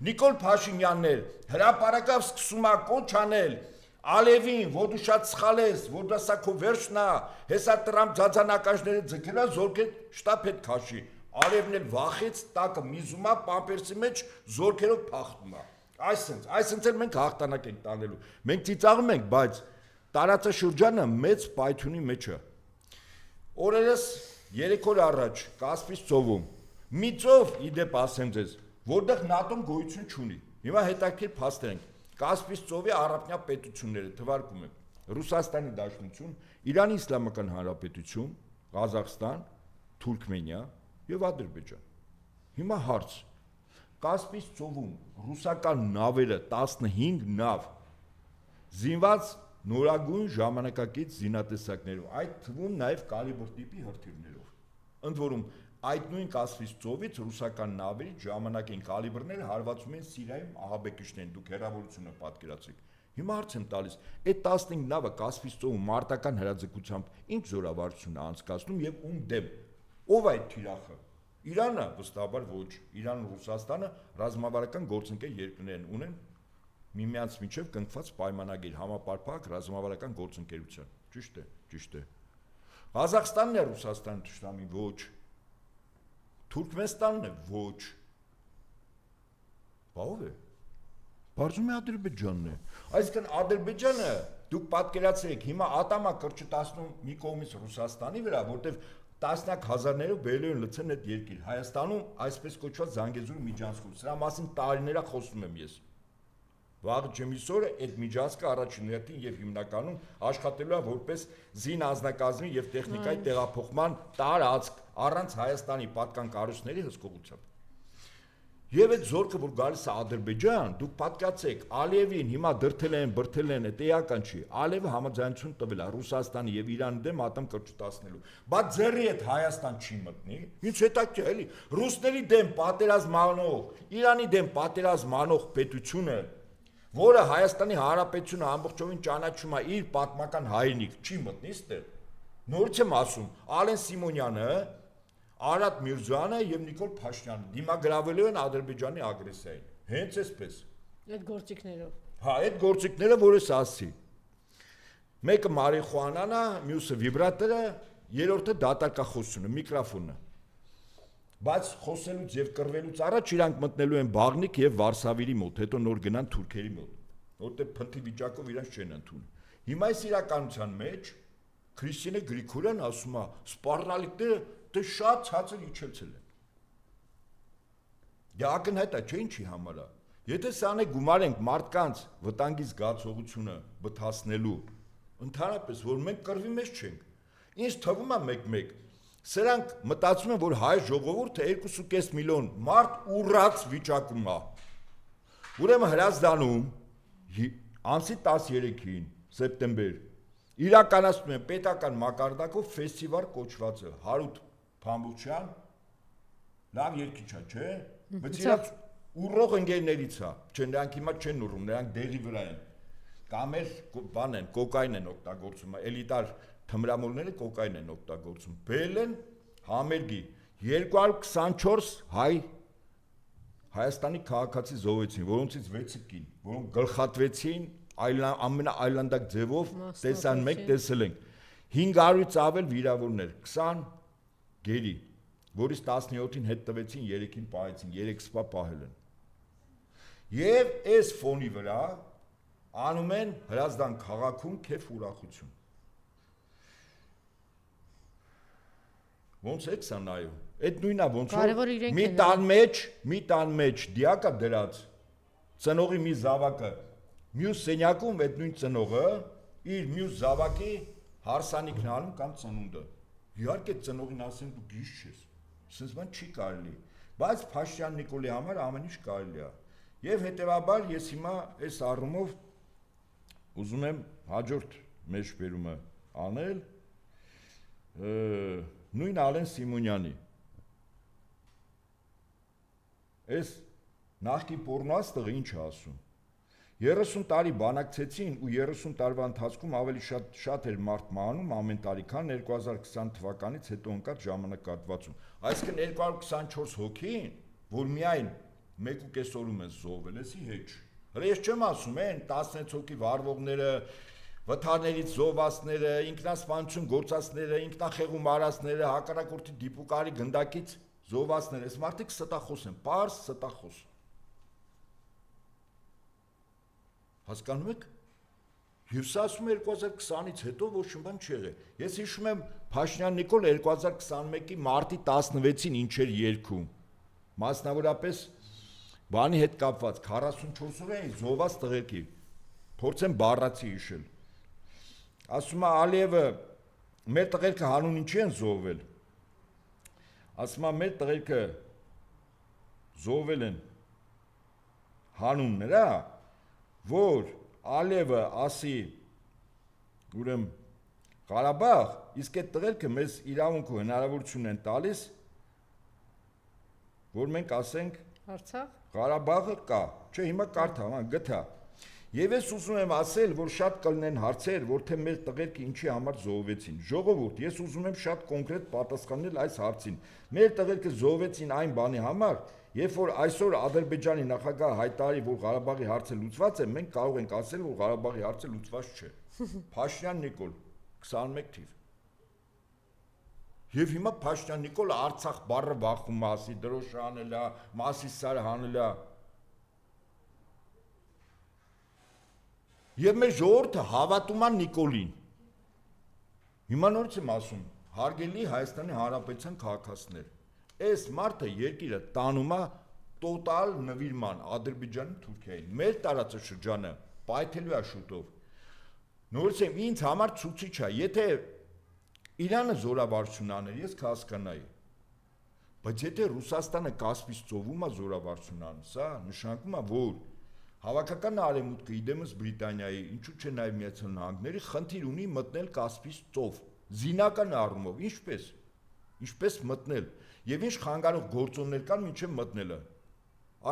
Նիկոլ Փաշինյանն էլ հրապարակավ սկսում է կոչ անել Ալևին, որ դու շատ սխալ ես, որ դա սա քո վերջն է, հեսա Տրամփ ձացանակաշները ձգելա զորքեր շտապ հետ քաշի։ Ալևն էլ վախից տակը միզում է, պամպերսի մեջ զորքերով փախնում է։ Այսինքն էլ մենք հաղթանակ ենք տանելու։ Մենք ծիծաղում ենք, բայց տարածաշրջանը մեծ պայթյունի մեջ է։ Օրերս 3 օր առաջ Կասպից ծովում մի ծով իդեպ ասեմ ձեզ, որտեղ ՆԱՏՕ-ն գոյություն չունի։ Հիմա հետաքրքիր փաստեր ենք։ Կասպից ծովի առափնյա պետությունները թվարկում են Ռուսաստանի Դաշնություն, Իրանի Իսլամական Հանրապետություն, Ղազախստան, Թուրքմենիա եւ Ադրբեջան։ Հիմա հարց. Կասպից ծովում ռուսական նավերը 15 նավ զինված նորագույն ժամանակակից զինատեսակներով, այդ թվում նաև կալիբր տիպի հրթիռներով։ Ընդ որում այդ նույն Կասպից ծովից ռուսական նավերից ժամանակին կալիբրները հարվածում են Սիրիայում ահաբեկիչներին, դուք հեռավորությունը պատկերացրեք։ Հիմա հարց եմ տալիս, այդ 15 նավը Կասպից ծովում մարտական հրաձգությամբ ինչ զորավարություն է անցկացնում եւ ում դեմ։ Ով է այդ թիրախը։ Իրանը, վստահաբար ոչ։ Իրանն ու Ռուսաստանը ռազմավարական գործընկեր երկրներ են, ունեն միմյանց միջև կնքված պայմանագիր, համապարփակ ռազմավարական գործընկերություն։ Ճիշտ է, ճիշտ է։ Ղազախստանն է Ռուսաստանի թշնամի, ոչ։ Թուրքմենստանն է, ոչ։ Բա ով է։ Բարձում է Ադրբեջանն է։ Այսինքն Ադրբեջանը դուք պատկերացրեք, հիմա ատամա կրճտացնում մի կողմից Ռուսաստանի վրա, որտեվ տասնյակ հազարներով բերելու են լցեն այդ երկիր։ Հայաստանում այսպես կոչված Զանգեզուրի միջանցքում, սրա մասին տարիներ խոսում եմ ես։ Վաղը ջմիսօրը այդ միջանցքը առաջին հերթին եւ հիմնականում աշխատելու է որպես զին անձնակազմի եւ տեխնիկայի տեղափոխման տարածք առանց Հայաստանի պատկան կառույցների հսկողությամբ։ Եվ այդ զորքը, որ գալիս է Ադրբեջան, դուք պատկացեք, Ալիևին հիմա դրթել են, բրթել են, դա էական չի։ Ալիևը համաձայնություն տվել է Ռուսաստանի եւ Իրանի դեմ ատոմ կրճտացնելու։ Բայց ձեռի հետ Հայաստան չի մտնի։ Ինչ հետաքրքիր է, էլի։ Ռուսների դեմ պատերազմ անող, Իրանի դեմ պատերազմ անող պետությունը, որը Հայաստանի Հանրապետությունը ամբողջովին ճանաչում է իր պատմական հայրենիք, չի մտնի ստեղ։ Նորից եմ ասում, Ալեն Սիմոնյանը, Արադ Միրզոյանը եւ Նիկոլ Փաշինյանը դիմագրավելու են Ադրբեջանի ագրեսիային։ Հենց այսպես։ Այդ գործիքներով։ Հա, այդ գործիքները, որ ես ասի։ Մեկը մարիխուանան է, մյուսը վիբրատորը, երրորդը դատարկախոսությունը, միկրոֆոնը։ Բայց խոսելուց եւ կռվելուց առաջ իրանք մտնելու են Բաղնիկ եւ Վարշավիրի մոտ, հետո նոր գնան թուրքերի մոտ, որտեղ փնթի վիճակով իրանք չեն ընդունում։ Հիմա այս իրականության մեջ Քրիստինե Գրիգորյան ասում է, սպառնալիքները դե շատ ցածր իջեցել են։ Դա ակնհայտ է, չէ՞ ինչի համար է։ Եթե սանը գումարենք մարդկանց վտանգի զգացողությունը բթացնելու, ընդհանրապես որ մենք կռվի մեջ չենք։ Ինչ թվում է մեկ-մեկ, սրանք մտածում են, որ հայ ժողովուրդը 2.5 միլիոն մարդ ուռած վիճակում է։ Ուրեմն Հրազդանում ամսի 13-ին սեպտեմբեր իրականացնում են պետական մակարդակով ֆեստիվալ կոչվածը Հարութ Փամբուչյան լավ երկիչ է, չէ՞։ Բայց իրանք ուռող ընկերներից է, չէ, նրանք հիմա չեն ուռում, նրանք դեղի վրա են։ Կամ էլ բան են, կոկայն են օգտագործում, էլիտար թմրամոլները կոկայն են օգտագործում։ Բերել են համերգի 224 հայ Հայաստանի քաղաքացի զոհվեցին, որոնցից 6-ը կին, որոնք գլխատվեցին ամենաայլանդակ ձևով, տեսան մենք տեսել ենք 500-ից ավել վիրավորներ, 20 գերի, որից 17-ին հետ տվեցին, 3-ին պահեցին, 3 սպա պահել են։ Եվ այս ֆոնի վրա անում են Հրազդան քաղաքում քեֆ ուրախություն։ Ոնց եք սա նայում։ Այդ նույնն է ոնց որ մի տան մեջ դիակա դրած ծնողի մի զավակը մյուս սենյակում այդ նույն ծնողը իր մյուս զավակի հարսանիքն անում կամ ծնունդը։ Իհարկե ծնողին ասեն դու գիժ ես։ Սենց բան չի կարելի։ Բայց Փաշյան Նիկոլի համար ամեն ինչ կարելի է։ Եվ հետեւաբար ես հիմա այս առումով ուզում եմ հաջորդ մեջբերումը անել նույն Ալեն Սիմոնյանի։ Այս նախկին պորնոաստղը ինչ է ասում։ 30 տարի բանակցեցին ու 30 տարվա ընթացքում ավելի շատ էր մարդ մահանում ամեն տարի, քան 2020 թվականից հետո ընկած ժամանակահատվածում։ Այսինքն 224 հոգին, որ միայն 1.5 օրում են զոհվել, էսի հետ։ Հələ ես չեմ ասում, են 16 հոգի վարվողները, վթարներից զոհվածները, ինքնասպանություն գործածները, ինքնախեղում արածները, հակառակորդի դիպուկարի գնդակից զոհվածները, այս մարդիկ ստախոս են, պարզ ստախոս։ Հասկանում եք։ Եվ սա ասում է 2020-ից հետո ոչ մի բան չի եղել։ Ես հիշում եմ Փաշինյան Նիկոլ 2021-ի մարտի 16-ին ինչ էր երգում։ Մասնավորապես բանի հետ կապված 44 օրային զոհված տղերքի։ Փորձեմ բառացի հիշել։ Ասում է Ալիևը մեր տղերքը հանուն ինչի են զոհվել։ Ասում է մեր տղերքը զոհվել են հանուն նրա, որ Ալիևը ասի ուրեմն Ղարաբաղ, իսկ այդ տղերքը մեզ իրավունք ու հնարավորություն են տալիս որ մենք ասենք Արցախ Ղարաբաղը կա, չէ, հիմա կարդա, գտա։ Եվ ես ուզում եմ ասել, որ շատ կլինեն հարցեր, որ թե մեր տղերքը ինչի համար զոհվեցին։ Ժողովուրդ, ես ուզում եմ շատ կոնկրետ պատասխանել այս հարցին։ Մեր տղերքը զոհվեցին այն բանի համար, երբ որ այսօր Ադրբեջանի նախագահը հայտարարի, որ Ղարաբաղի հարցը լուծված է, մենք կարող ենք ասել, որ Ղարաբաղի հարցը լուծված չէ։ Փաշինյան Նիկոլ 21 թիվ։ Եվ հիմա Փաշինյան Նիկոլը Արցախ բառը վախում մասի, դրոշը հանել է, Մասիսարը հանել է։ Եվ մեր ժողովուրդը հավատում է Նիկոլին։ Հիմա նորից եմ ասում, հարգելի Հայաստանի Հանրապետության քաղաքացիներ, այս մարդը երկիրը տանում է տոտալ նվիրման Ադրբեջանի Թուրքիային։ Մեր տարածաշրջանը պայթելու է շուտով։ Նորից եմ, ինձ համար ցուցիչ է, եթե Իրանը զորավարություն աներ, ես կհասկանայի։ Բայց եթե Ռուսաստանը Կասպից ծովում է զորավարություն անում, սա նշանակում է, որ Հավաքական արևմուտքը իդեմս Բրիտանիայի, ինչու՞ չէ նաև Միացյալ Նահանգների խնդիր ունի մտնել Կասպից ծով, զինական առումով, ինչպես մտնել, եւ ինչ խանգարող գործոններ կան մինչեւ մտնելը։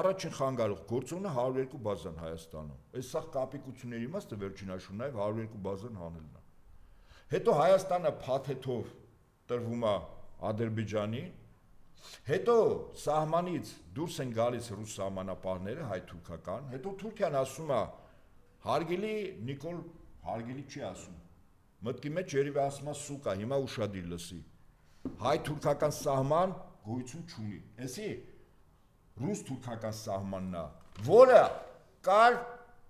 Առաջին խանգարող գործոնը 102 բազան Հայաստանում։ Այս սա կապիկությունների իմաստը վերջին հաշվով նաև 102 բազան հանելն է։ Հետո Հայաստանը փաթեթով տրվում է Ադրբեջանին, հետո սահմանից դուրս են գալիս ռուս սահմանապահները հայ-թուրքական, հետո Թուրքիան ասում է հարգելի Նիկոլ, հարգելի չի ասում, մտքի մեջ երևի ասում է սուկա, հիմա ուշադիր լսի, հայ-թուրքական սահման գոյություն չունի, էսի ռուս-թուրքական սահմանն է, որը կար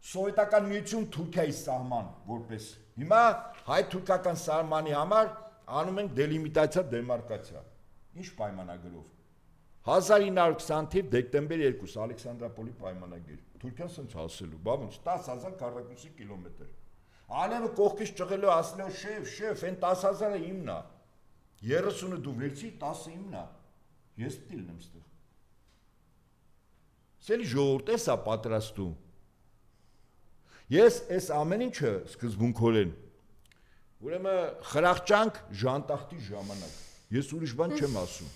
Սովետական միություն Թուրքիայի սահման որպես, հիմա հայ-թուրքական սահմանի համար անում ենք դելիմիտացիա, դեմարկացիա, ինչ պայմանագրով, 1920 թիվ դեկտեմբեր 2 Ալեքսանդրապոլի պայմանագիր, Թուրքիան սենց ասելու, բա ոնց 10,000 քառակուսի կիլոմետր, Ալևը կողքից ճղելով ասելով շեֆ, այն 10,000-ը իմն է, 30-ը դու վերցի, 10-ը իմն է, ես պիտի լինեմ ստեղ, սելի ժողովուրդ ես է պատրաստում, ես այս ամեն ինչը սկզբունքորեն, ուրեմն խրախճանք ժանտախտի ժամանակ, ես ուրիշ բան չեմ ասում,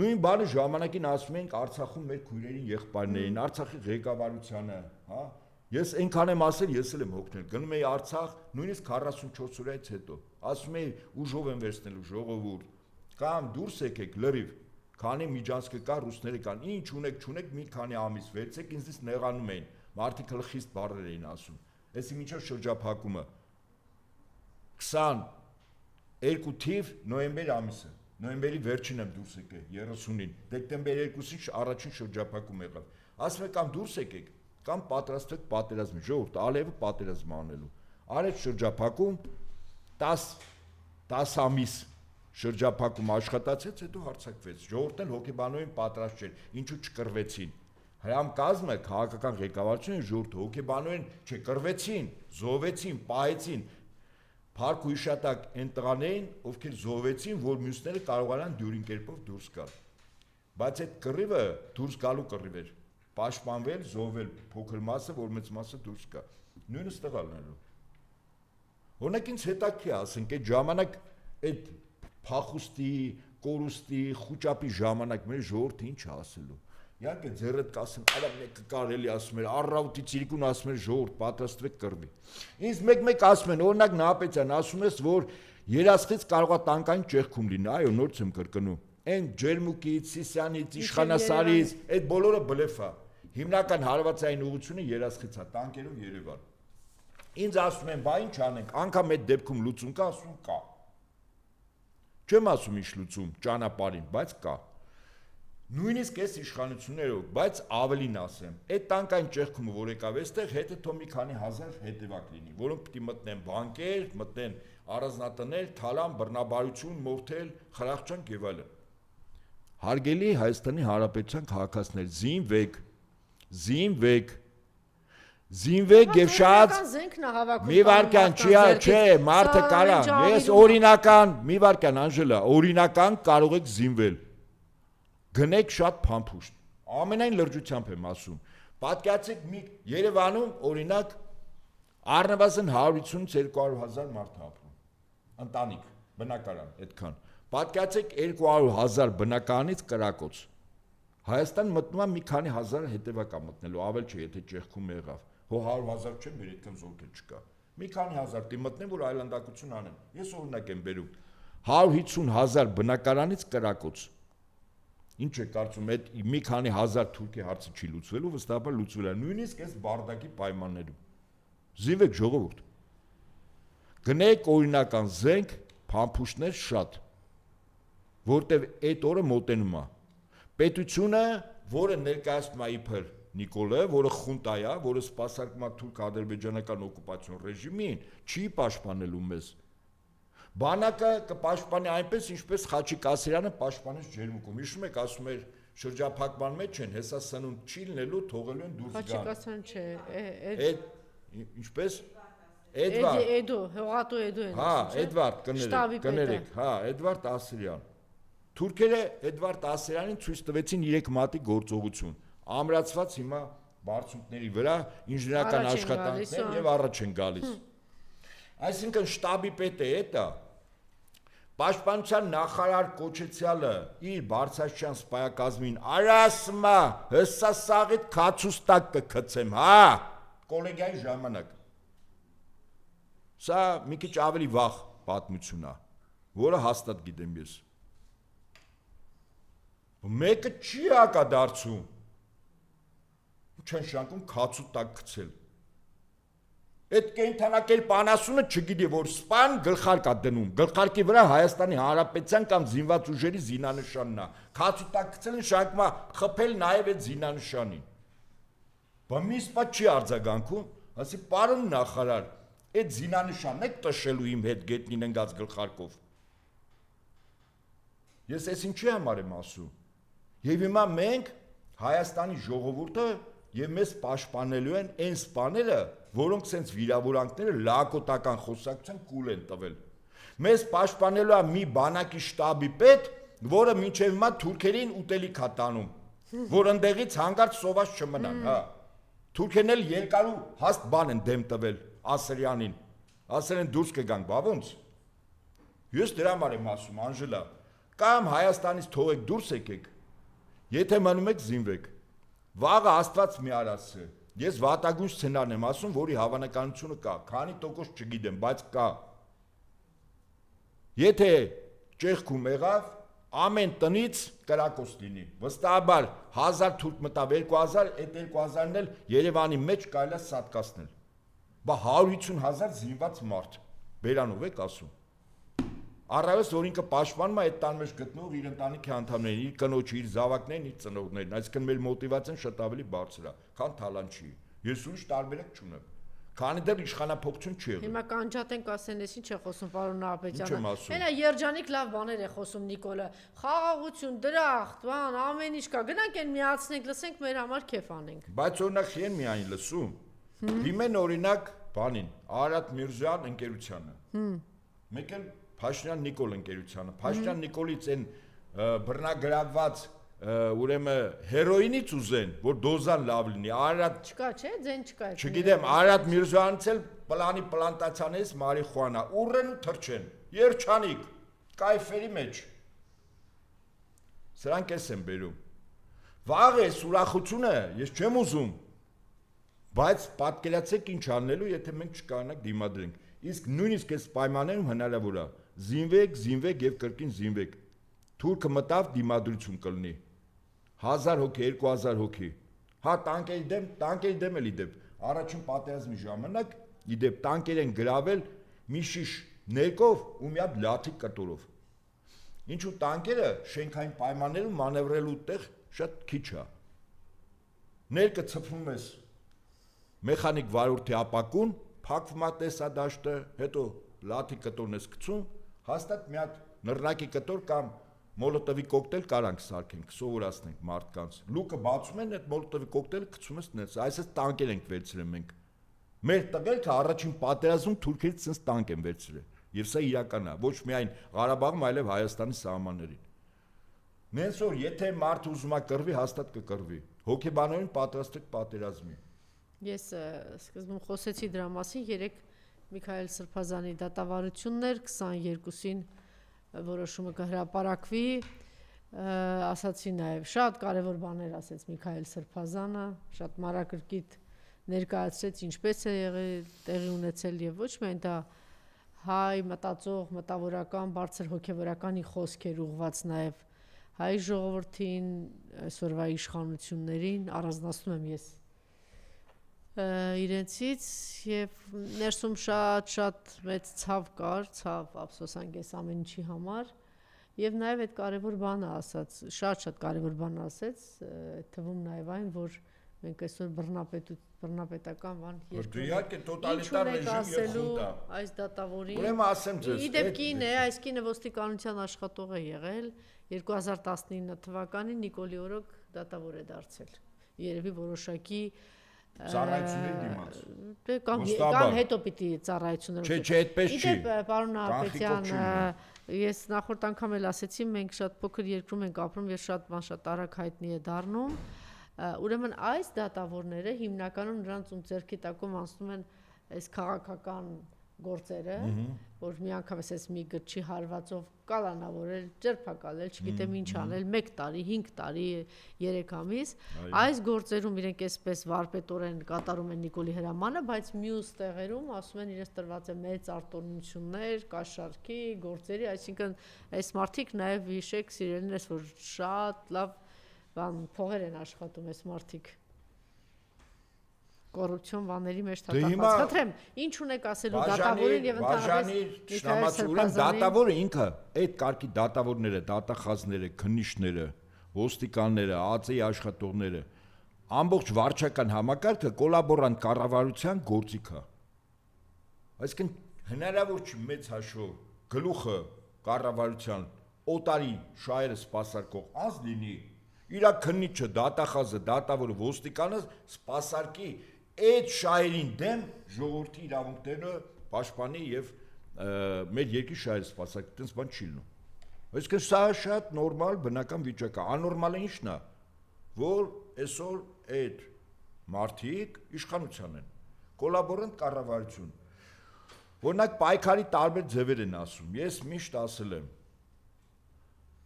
նույն բանը ժամանակին ասում ենք Արցախում մեր քույրերին, եղբայրներին, Արցախի ղեկավարությանը, հա, ես այնքան եմ ասել, ես էլ եմ հոգնել, գնում էի Արցախ, նույնիսկ 44 օրից հետո, ասում էի ուժով եմ վերցնելու ժողովուրդ, կամ դուրս եկեք լրիվ, քանի միջանցքը կա, ռուսները կան, ինչ ունեք, մի քանի ամիս վերցեք, ինձից նեղանում էին, մարդիկ խիստ բառեր էին ասում, այսի մինչև շրջափակումը, 22 թիվ նոյեմբեր ամիսը, նոյեմբերի վերջին եմ դուրս եկել, 30-ին, դեկտեմբեր 2-ին առաջին շրջափակում եղավ, ասում եք կամ դուրս եկեք, կամ պատրաստվեք պատերազմի, ժողովուրդ, Ալիևը պատերազմ անելու, արեց շրջափակում, 10 ամիս շրջափակում աշխատացեց, հետո հարձակվեց, ժողովուրդն հոգեբանորեն պատրաստ չէր, ինչու չկռվեցին, հրամկազմը քաղաքական ղեկավարությունը ժողովուրդը հոգեբանորեն չկռվեցին, զոհվեցին, պահեցին, փառք ու հիշատակ այն տղաներին, ովքեր զոհվեցին, որ մյուսները կարողանան դյուրին կերպով դուրս գալ, բայց այդ կռիվը դուրս գալու կռիվ էր, պաշտպանվել, զոհվել փոքր մասը, որ մեծ մասը դուրս գա, նույնը ստեղ ալնելու, օրինակ ինձ հետաքրքիր է, ասենք այդ ժամանակ այդ փախուստի, կորուստի, խուճապի ժամանակ մեր ժողովուրդը ինչ է ասելու, իհարկե ձեռդ կասեն, արա մեկը կարելի ասում էր, առավոտից իրիկուն ասում էր ժողովուրդ, պատրաստվեք կռվի, ինձ մեկ ասում են, օրինակ Նահապետյան ասում ես, որ երասխից կարող է տանկային ճեղքում լինի, այո, նորից եմ կրկնում, այն Ջերմուկից, Սիսյանից, Իշխանասարից, այդ բոլորը բլեֆ է, հիմնական հարվածային ուղղությունը երասխից է, տանկերով Երևան, ինձ ասում են, բա ինչ անենք, անգամ այդ դեպքում լուծում կա, ասում կա, չեմ ասում ինչ լուծում, ճանապարհին, բայց կա, նույնիսկ այս իշխանություններով, բայց ավելին ասեմ, այդ տանկային ճեղքումը, որ եկավ այստեղ, հետը թող մի քանի հազար հետևակ լինի, որոնք պիտի մտնեն բանկեր, մտնեն առանձնատներ, թալան, բռնաբարություն, մորթել, խրախճանք եւ այլն։ Հարգելի Հայաստանի Հանրապետության քաղաքացիներ, զինվեք եւ շատ մի վարքան չէ, մարդը կարա, ես օրինական, մի վարքան Անժելա, օրինական կարող եք զինվել։ Գնեք շատ փամփուշտ, ամենայն լրջությամբ եմ ասում, պատկերացեք մի Երևանում օրինակ առնվազն 150-200 հազար մարդ ապրում, ընտանիք, բնակարան, այդքան, պատկերացեք 200,000 բնականից կրակոց, Հայաստան մտնում է մի քանի հազար հետևակա մտնելու, ավել չէ, եթե ճեղքում եղավ։ Հո 100,000 չէ, մեր այդքան զորք չկա։ Մի քանի հազար դի մտնեն, որ այլանդակություն անեն։ Ես օրինակ եմ բերում 150,000 բնակարանից կրակոց։ Ինչ է կարծում, այդ մի քանի հազար թուրքի հարցը չի լուծվելու, վստահաբար լուծվել է, նույնիսկ այս բարդակի պայմաններում։ Զինվեք ժողովուրդ։ Գնեք օրինական զենք, փամփուշտներ շատ, որտեվ այդ օրը մոտենում է։ Պետությունը, որը ներկայացնում է իբր Նիկոլը, որը խունտա է, որը սպասարկում է թուրք-ադրբեջանական օկուպացիոն ռեժիմին, չի պաշտպանելու մեզ։ Բանակը կպաշտպանի այնպես, ինչպես Խաչիկ Ասիրյանը պաշտպանեց Ջերմուկում։ Հիշում եք, ասում էր շրջափակման մեջ են, հեսա սնունդ չի լինելու, թողելու են դուրս գան։ Խաչիկ Ասիրյան չէ, ինչպես Էդո, հողատու Էդո են։ Հա, Էդվարդ կներեք, հա, Էդվարդ Ասիրյան։ Թուրքերը Էդվարդ Ասիրյանին ցույց տվեցին 3 մատի գործողություն։ Ամրացված հիմա բարձունքների վրա ինժեներական աշխատանքներ եւ առաջ են գալիս։ Այսինքն շտաբի պետը էտա Պաշտպանության նախարար կոչեցյալը իր բարձրաստիճան սպայակազմին արասմա հսա սաղիդ քացուստակ կգցեմ, հա, կոլեգիայի ժամանակ։ Սա մի քիչ ավելի վաղ պատմություն է, որը հաստատ գիտեմ ես։ Մեկը չի հակադարձում։ Չեն շանկում քացուստակ գցել։ Այդ կենթանակերպ անասունը չգիտի, որ սպան գլխարկ է դնում, գլխարկի վրա Հայաստանի Հանրապետության կամ զինված ուժերի զինանշանն է։ Քացուտակ գցել են շանկում է խփել նաև այդ զինանշանին։ Բա մի սպա չի արձագանքում, ասի պարոն նախարար, այդ զինանշանն եք տշելու իմ հետ գետնին ընկած գլխարկով։ Ես էս ինչի համար եմ ասում։ Եվ հիմա մենք Հայաստանի ժողովուրդը եւ մեզ պաշտպանելու են այն սպաները, որոնք սենց վիրավորանքները լակոտական խոսակցության կուլ են տվել։ Մեզ պաշտպանելու է մի բանակի շտաբի պետ, որը մինչև հիմա թուրքերին ուտելիք է տանում, որ ընդեղից հանգարց սոված չմնան, հա։ Թուրքերն էլ երկարու հաստ բան են դեմ տվել Ասրյանին։ Ասել են դուրս կգանք, բա ոնց։ Ես դրա համար եմ ասում, Անժելա, կամ Հայաստանից թողեք դուրս եկեք, եթե մնում եք զինվեք։ Վաղը Աստված մի արածը։ Ես վատագույն սցենարն եմ ասում, որի հավանականությունը կա, քանի տոկոս չգիտեմ, բայց կա։ Եթե ճեղքում եղավ, ամեն տնից կրակոց լինի։ Վստահաբար 1000 թուրք մտավ 2000, այդ 2000-ն էլ Երևանի մեջ կարելի է սատկացնել։ Բա 150,000 զինված մարդ։ Բերանով եք ասում։ Առավես որ ինքը պաշտպանում է այդ տան մեջ գտնող իր ընտանիքի անդամներին, իր կնոջը, իր զավակներին, իր ծնողներին, այսինքն մեր մոտիվացիան շատ ավելի բարձր է, քան Թալանչի։ Ես ուրիշ տարբերակ չունեմ։ Քանի դեռ իշխանափոխություն չի եղել։ Հիմա կանջատենք ասեն, ես ինչ է խոսում պարոն Նահապետյանը։ Ինչ եմ ասում։ Հենա երջանիկ լավ բաներ է խոսում Նիկոլը։ Խաղաղություն, դրախտ, բան, ամեն ինչ կա։ Գնանք այն միացնենք, լսենք, մեր համար քեֆ անենք։ Բայց օրինակ խիեն միայն լսում։ Դիմեն օրինակ բանին, Արարատ Միրզոյան ընկերությանը։ Մեկ էլ Փաշինյան Նիկոլ ընկերությանը, Փաշինյան Նիկոլից այն բռնագրավված ուրեմն հերոինից ուզեն, որ դոզան լավ լինի, Արարատ չկա, չէ, ձեն չկա։ Չգիտեմ, Արարատ Միրզոյանից էլ պլանի պլանտացիաներից մարիխուանա, ուռեն ու թրջեն, երջանիկ, կայֆերի մեջ։ Սրանք էս են բերում։ Վաղ է ուրախությունը, ես չեմ ուզում, բայց պատկերացեք ինչ անելու, եթե մենք չկարողանանք դիմադրենք։ Իսկ նույնիսկ այս պայմաններում հնարավոր է զինվեք, զինվեք եւ կրկին զինվեք։ Թուրքը մտավ դիմադրություն կլինի։ 1000 հոգի, 2000 հոգի։ Հա տանկերի դեմ էլի դեպ։ Առաջին պատերազմի ժամանակ իդեպ տանկեր են գրավել մի շիշ ներկով ու մի հատ լաթի կտորով։ Ինչու տանկերը շենքային պայմաններում մանևրելու տեղ շատ քիչ է։ Ներկը ցփում ես մեխանիկ վարորդի ապակուն, փակվում է տեսադաշտը, հետո լաթի կտորն ես գցում, հաստատ մի հատ նռնակի կտոր կամ մոլոտովի կոկտեյլ կարանք սարքենք, սովորացնենք մարդկանց։ Լուկը բացում են, այդ մոլոտովի կոկտեյլը գցում ես նես, այսպես տանկեր ենք վերցրել մենք։ Մեր տղերքը առաջին պատերազմում թուրքերից sense տանկ են վերցրել, եւ սա իրական է, ոչ միայն Ղարաբաղում, այլև Հայաստանի սահմաններին։ Նենց որ եթե մարդ ուզում է կռվի, հաստատ կկռվի։ Հոգեբանորեն պատրաստեք պատերազմի։ Ես սկզբում խոսեցի դրա մասին, երեք Միքայել Սրբազանի դատավարությունն էր 22-ին որոշումը կհրապարակվի ասացի նաև շատ կարևոր բաներ ասեց Միքայել Սրբազանը, շատ մանրակրկիտ ներկայացրեց ինչպես է եղել, տեղի ունեցել եւ ոչ միայն դա հայ մտածող, մտավորական, բարձր հոգեվորականի խոսքեր ուղված նաև հայ ժողովրդին, այսօրվա իշխանություններին առանձնացնում եմ ես իրենցից եւ ներսում շատ մեծ ցավ կար, ափսոսանք այս ամեն ինչի համար եւ նաեւ այդ կարեւոր բանը ասաց, շատ կարեւոր բան ասեց, թվում նաեւ այն, որ մենք այսօր բռնապետական բան իհարկե տոտալիտար ռեժիմ եւ խունտա այս դատավորին ուրեմն ասեմ ձեզ իդեպ կին է այս կինը ոստիկանության աշխատող է եղել 2019 թվականին Նիկոլի օրոք դատավոր է դարձել երևի որոշակի ծառայությունների դիմաց կամ հետո պիտի ծառայություններ չէ այդպես չի իդեպ պարոն Ապետյան ես նախորդ անգամ էլ ասեցի մենք շատ փոքր երկրում ենք ապրում եւ շատ արագ հայտնի է դառնում ուրեմն այս դատավորները հիմնականում նրանց ձեռքի տակում անցնում են այս քաղաքական գործերը որ միանգամից այս մի գրչի հարվածով կալանավորել, ջերփակալել, չգիտեմ ինչ անել 1 տարի, 5 տարի, 3 ամիս այս գործերում իրենք այսպես վարպետորեն կատարում են Նիկոլի հրամանը, բայց մյուս տեղերում ասում են իրենց տրված է մեծ արտոնություններ, կաշառքի, գործերի, այսինքն այս մարդիկ նաև հիշեք սիրելիներս որ շատ լավ բան փողեր են աշխատում այս մարդիկ կոռուպցիոն բաների մեջ թափված։ Խնդրեմ, ինչ ունեք ասելու դատավորին եւ ընդհանրապես դատավորը ինքը այդ կարգի դատավորները, դատախազները, քննիչները, ոստիկանները, ԱԾ-ի աշխատողները, ամբողջ վարչական համակարգը կոլաբորանտ կառավարության գործիք է։ Այսինքն հնարավոր չի մեծ հաշվով գլուխը կառավարության օտարի շահերը սպասարկող անձ լինի իրա քննիչը, դատախազը, դատավորը, ոստիկանը սպասարկի այդ շահերին դեմ ժողովրդի իրավունքները պաշտպանի եւ մեր երկրի շահերը սպասարկի, այդպես բան չի լինում։ Այսինքն սա շատ նորմալ բնական վիճակ է, աննորմալը ինչն է, որ այսօր այդ մարդիկ իշխանության են, կոլաբորանտ կառավարություն։ Օրինակ պայքարի տարբեր ձևեր են ասում, ես միշտ ասել եմ,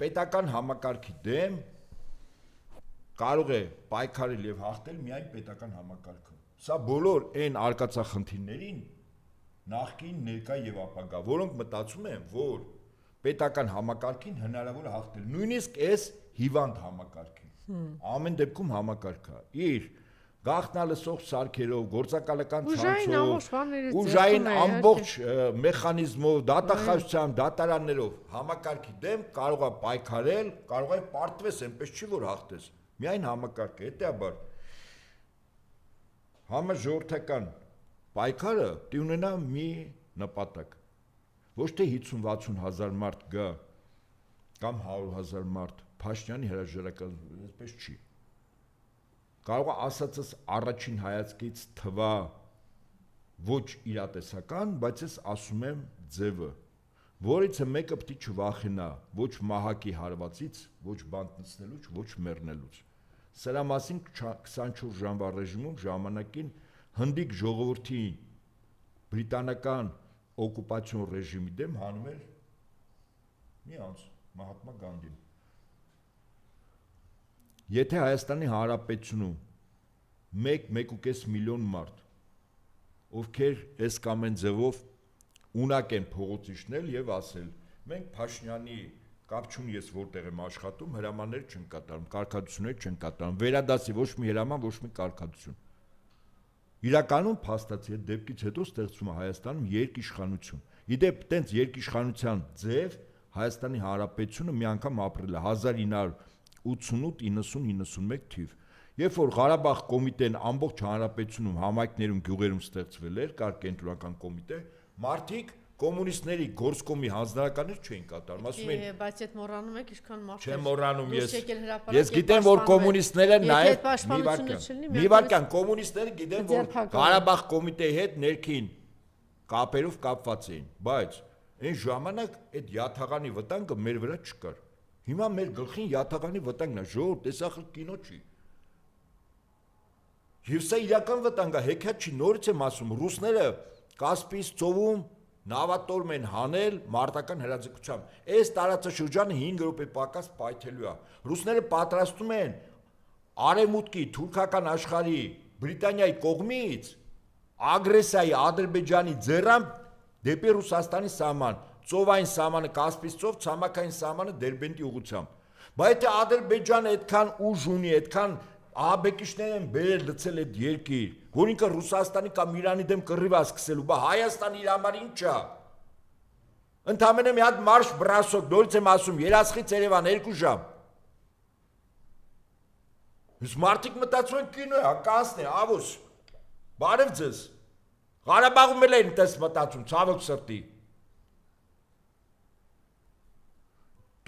պետական համակարգի դեմ կարող է պայքարել եւ հաղթել միայն պետական համակարգը։ Սա բոլոր այն արկածախնդիրներին նախկին, ներկա եւ ապագա, որոնք մտածում են, որ պետական համակարգին հնարավոր է հաղթել, նույնիսկ այս հիվանդ համակարգին։ Ամեն դեպքում համակարգը իր գաղտնալսող սարքերով, գործակալական ցանցով, ուժային ամբողջ մեխանիզմով, դատախազությամբ, դատարաններով համակարգի դեմ կարող է պայքարել, կարող է պարտվես, այնպես չի որ հաղթես։ Միայն համակարգը, հետեւաբար համաժողովրդական պայքարը դի ունենա մի նպատակ։ Ոչ թե 50-60 հազար մարդ գա կամ 100 հազար մարդ Փաշինյանի հրաժարական, այսպես չի։ Կարող է ասածս առաջին հայացքից թվա ոչ իրատեսական, բայց ես ասում եմ ձևը, որից մեկը պիտի չվախենա ոչ մահակի հարվածից, ոչ բանտնցնելուց, ոչ մեռնելուց։ Սրա մասին 24 ժամվա ռեժիմում ժամանակին հնդիկ ժողովրդի բրիտանական օկուպացիոն ռեժիմի դեմ հանում էր մի անձ Մահատմա Գանդին։ Եթե Հայաստանի Հանրապետությունում 1.5 միլիոն մարդ, ովքեր այս կամ այն ձևով ունակ են փողոց իջնել եւ ասել, մենք Փաշինյանի կապ չունի ես որտեղ եմ աշխատում, հրամաններ չեն կատարում, կարգադրություններ չեն կատարում, վերադասի ոչ մի հրաման, ոչ մի կարգադրություն։ Իրականում փաստացի այդ դեպքից հետո ստեղծվում է Հայաստանում երկիշխանություն։ Իդեպ տենց երկիշխանության ձև Հայաստանի Հանրապետությունը մի անգամ ապրել է 1988-90-91 թիվ։ Երբ որ Ղարաբաղ կոմիտեն ամբողջ հանրապետությունում համայնքներում գյուղերում ստեղծվել էր, կար կենտրոնական կոմիտե, մարդիկ կոմունիստների գործկոմի հանձնարարականներ չէին կատարում, ասում են, բայց այդ մոռանում եք ինչքան մարդ չեմ մոռանում ես գիտեմ որ կոմունիստները նաև մի վարքան կոմունիստները գիտեմ որ Ղարաբաղ կոմիտեի հետ ներքին կապերով կապված էին, բայց այն ժամանակ այդ յաթաղանի վտանգը մեր վրա չկար։ Հիմա մեր գլխին յաթաղանի վտանգն է, ժողովուրդ, տեսախլ կինո չի։ Եվ սա իրական վտանգ է, հեքիաթ չի, նորից եմ ասում, ռուսները Կասպից ծովում նավատորմ են հանել մարտական հրաձգությամբ։ Այս տարածաշրջանը 5 րոպե պակաս պայթելու է։ Ռուսները պատրաստում են արևմուտքի թուրքական աշխարհի Բրիտանիայի կողմից ագրեսիայի Ադրբեջանի ձեռամբ դեպի Ռուսաստանի սահման, ծովային սահմանը Կասպից ծով, ցամաքային սահմանը Դերբենտի ուղղությամբ։ Բայց եթե Ադրբեջանը այդքան ուժ ունի, այդքան ահաբեկիչներ են բերել լցել այդ երկիր, որ ինքը Ռուսաստանի կամ Իրանի դեմ կռիվ է սկսելու, բա Հայաստանը իր համար ինչ է։ Ընդամենը մի հատ մարշ բրասոկ, նորից եմ ասում, Երասխից Երևան 2 ժամ։ Իսկ մարդիկ մտածում են կինո է, կանցն է, ավոս։ Բարև ձեզ։ Ղարաբաղում էլ են տես մտածում, ցավոք սրտի։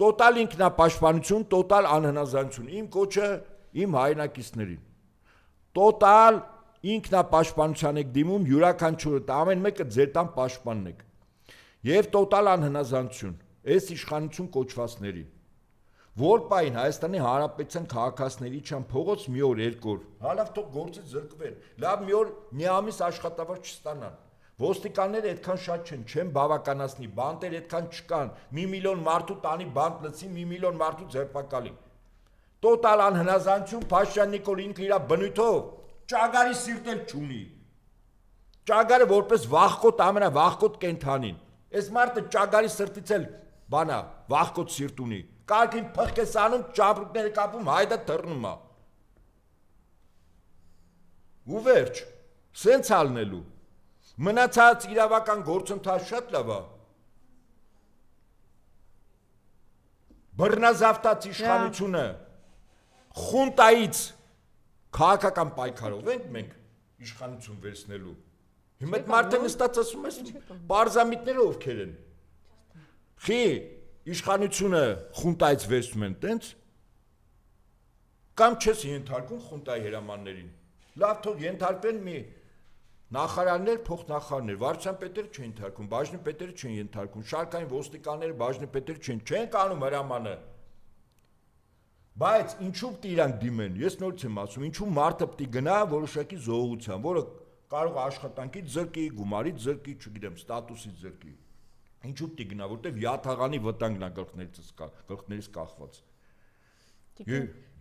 Տոտալ ինքնապաշտպանություն, տոտալ անհնազանդություն։ Իմ կոչը իմ հայրենակիցներին։ Տոտալ ինքնապաշտպանության եք դիմում, յուրաքանչյուրը, ամեն մեկը ձեր տան պաշտպանն եք։ Եվ տոտալ անհնազանդություն, այս իշխանություն կոչվածներին։ Որ պայն Հայաստանի Հանրապետության քաղաքացիների չան փողոց մի օր երկու օր, հալավ թող գործից զրկվեն, լավ մի օր մի ամիս աշխատավարձ չստանան։ Ոստիկանները այդքան շատ չեն բավականացնի, բանտեր այդքան չկան, 1 միլիոն մարդու տանի բանտ լցի, 1 միլիոն մարդու ձերբակալի։ Տոտալ անհնազանդություն, Փաշինյան Նիկոլ ինքը իր բնույթով ճագարի սիրտ էլ չունի։ Ճագարը որպես վախկոտ ամենավախկոտ կենդանին։ Այս մարդը ճագարի սրտից էլ բանա, վախկոտ սիրտ ունի։ Կարգին փխկես անում, ճապրուկները կապում, հայդը թռնում է։ Ու վերջ, սենց ալնելու։ Մնացած իրավական գործընթաց շատ լավ է։ Բռնազավթած իշխանությունը խունտայից քաղաքական պայքարով ենք մենք իշխանություն վերցնելու։ Հիմա այդ մարդը նստած ասում ես բարձամիտները ովքեր են։ Խի իշխանությունը խունտայից վերցնում են տենց կամ չես ենթարկում խունտայի հրամաններին։ Լավ թող ենթարկվեն մի նախարարներ, փոխնախարարներ, վարչության պետերը չեն ենթարկում, բաժնի պետերը չեն ենթարկում, շարքային ոստիկանները, բաժնի պետերը չեն կանում հրամանը։ Բայց ինչու՞ պիտի իրանք դիմեն։ Ես նորից եմ ասում, ինչու մարդը պիտի գնա որոշակի զողողության, որը կարող է աշխատանքից զրկի, գումարից զրկի, չգիտեմ, ստատուսից զրկի։ Ինչու՞ պիտի գնա, որտեվ յաթաղանի վտանգն է գլխներից կախված։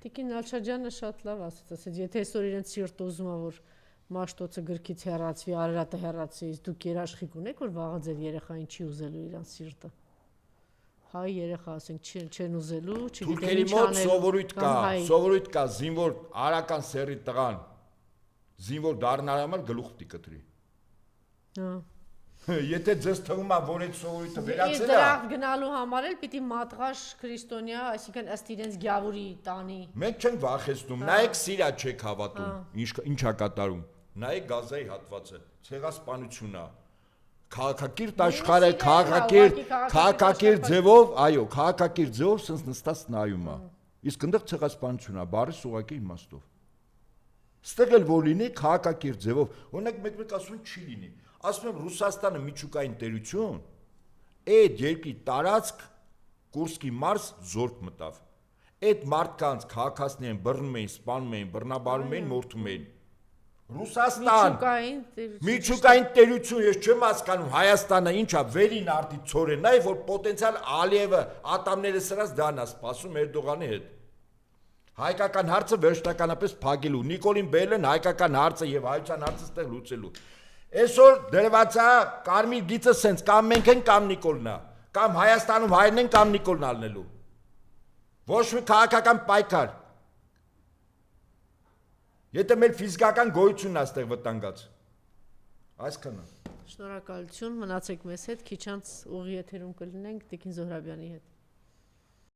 Տիկին Ալշաջյանը շատ լավ ասաց, եթե այսօր իրենց սիրտը ուզում է որ մաշտոցը գրքից հեռացվի, Արարատը հեռացվի, դուք երաշխիք ունեք որ վաղը ձեր երեխային չի ուզելու իրանց սիրտը։ Հայ երեխա ասենք չեն ուզելու, չգիտեն ինչ անելու։ Սովորույթ կա, զինվոր արական սերի տղան զինվոր դառնալ համար գլուխ պիտի կտրի։ Եթե ձեզ թվում է որ այդ սովորույթը վերացել է, դրախտ գնալու համար էլ պիտի մատղաշ քրիստոնյա, այսինքն ըստ իրենց գյավուրի տանի։ Մենք չենք վախեցնում, նայեք սիրա չեք հավատում, ինչ է կատարում։ Նայեք Գազայի հատվածը, ցեղասպանություն է։ Քաղաքակիրթ աշխարհը, քաղաքակիրթ ձևով, այո, քաղաքակիրթ ձևով սենց նստած նայում է։ Իսկ այնտեղ ցեղասպանություն է, բառի սուղակի իմաստով։ Ստեղ էլ որ լինի քաղաքակիրթ ձևով, օրինակ մեկ ասում չի լինի։ Ասում եմ Ռուսաստանը միջուկային տերություն, այդ երկրի տարածք Կուրսկի մարզ զորք մտավ։ Այդ մարդկանց քաղաքացիներին բռնում էին, սպանում էին, բռնաբարում էին, մորթում էին։ Ռուսաստան միջուկային տերություն, ես չեմ հասկանում Հայաստանը ինչա վերին արտի ցորեն, նայ որ պոտենցիալ Ալիևը ատամները սրած դառն է սպասում Էրդողանի հետ։ Հայկական հարցը վերջնականապես փակելու, Նիկոլին բերել են հայկական հարցը եւ հայության հարցը ստեղ լուծելու։ Այսօր դրված է կարմիր գիծը սենց կամ մենք ենք կամ Նիկոլն է, կամ Հայաստանում հայրն են կամ Նիկոլն ալնելու։ Ոչ մի քաղաքական պայքար։ Եթե մեր ֆիզիկական գոյությունն է այստեղ վտանգած։ Այսքանը։ Շնորհակալություն, մնացեք մեզ հետ, քիչ անց ուղի եթերում կլինենք Տիկին Զոհրաբյանի հետ։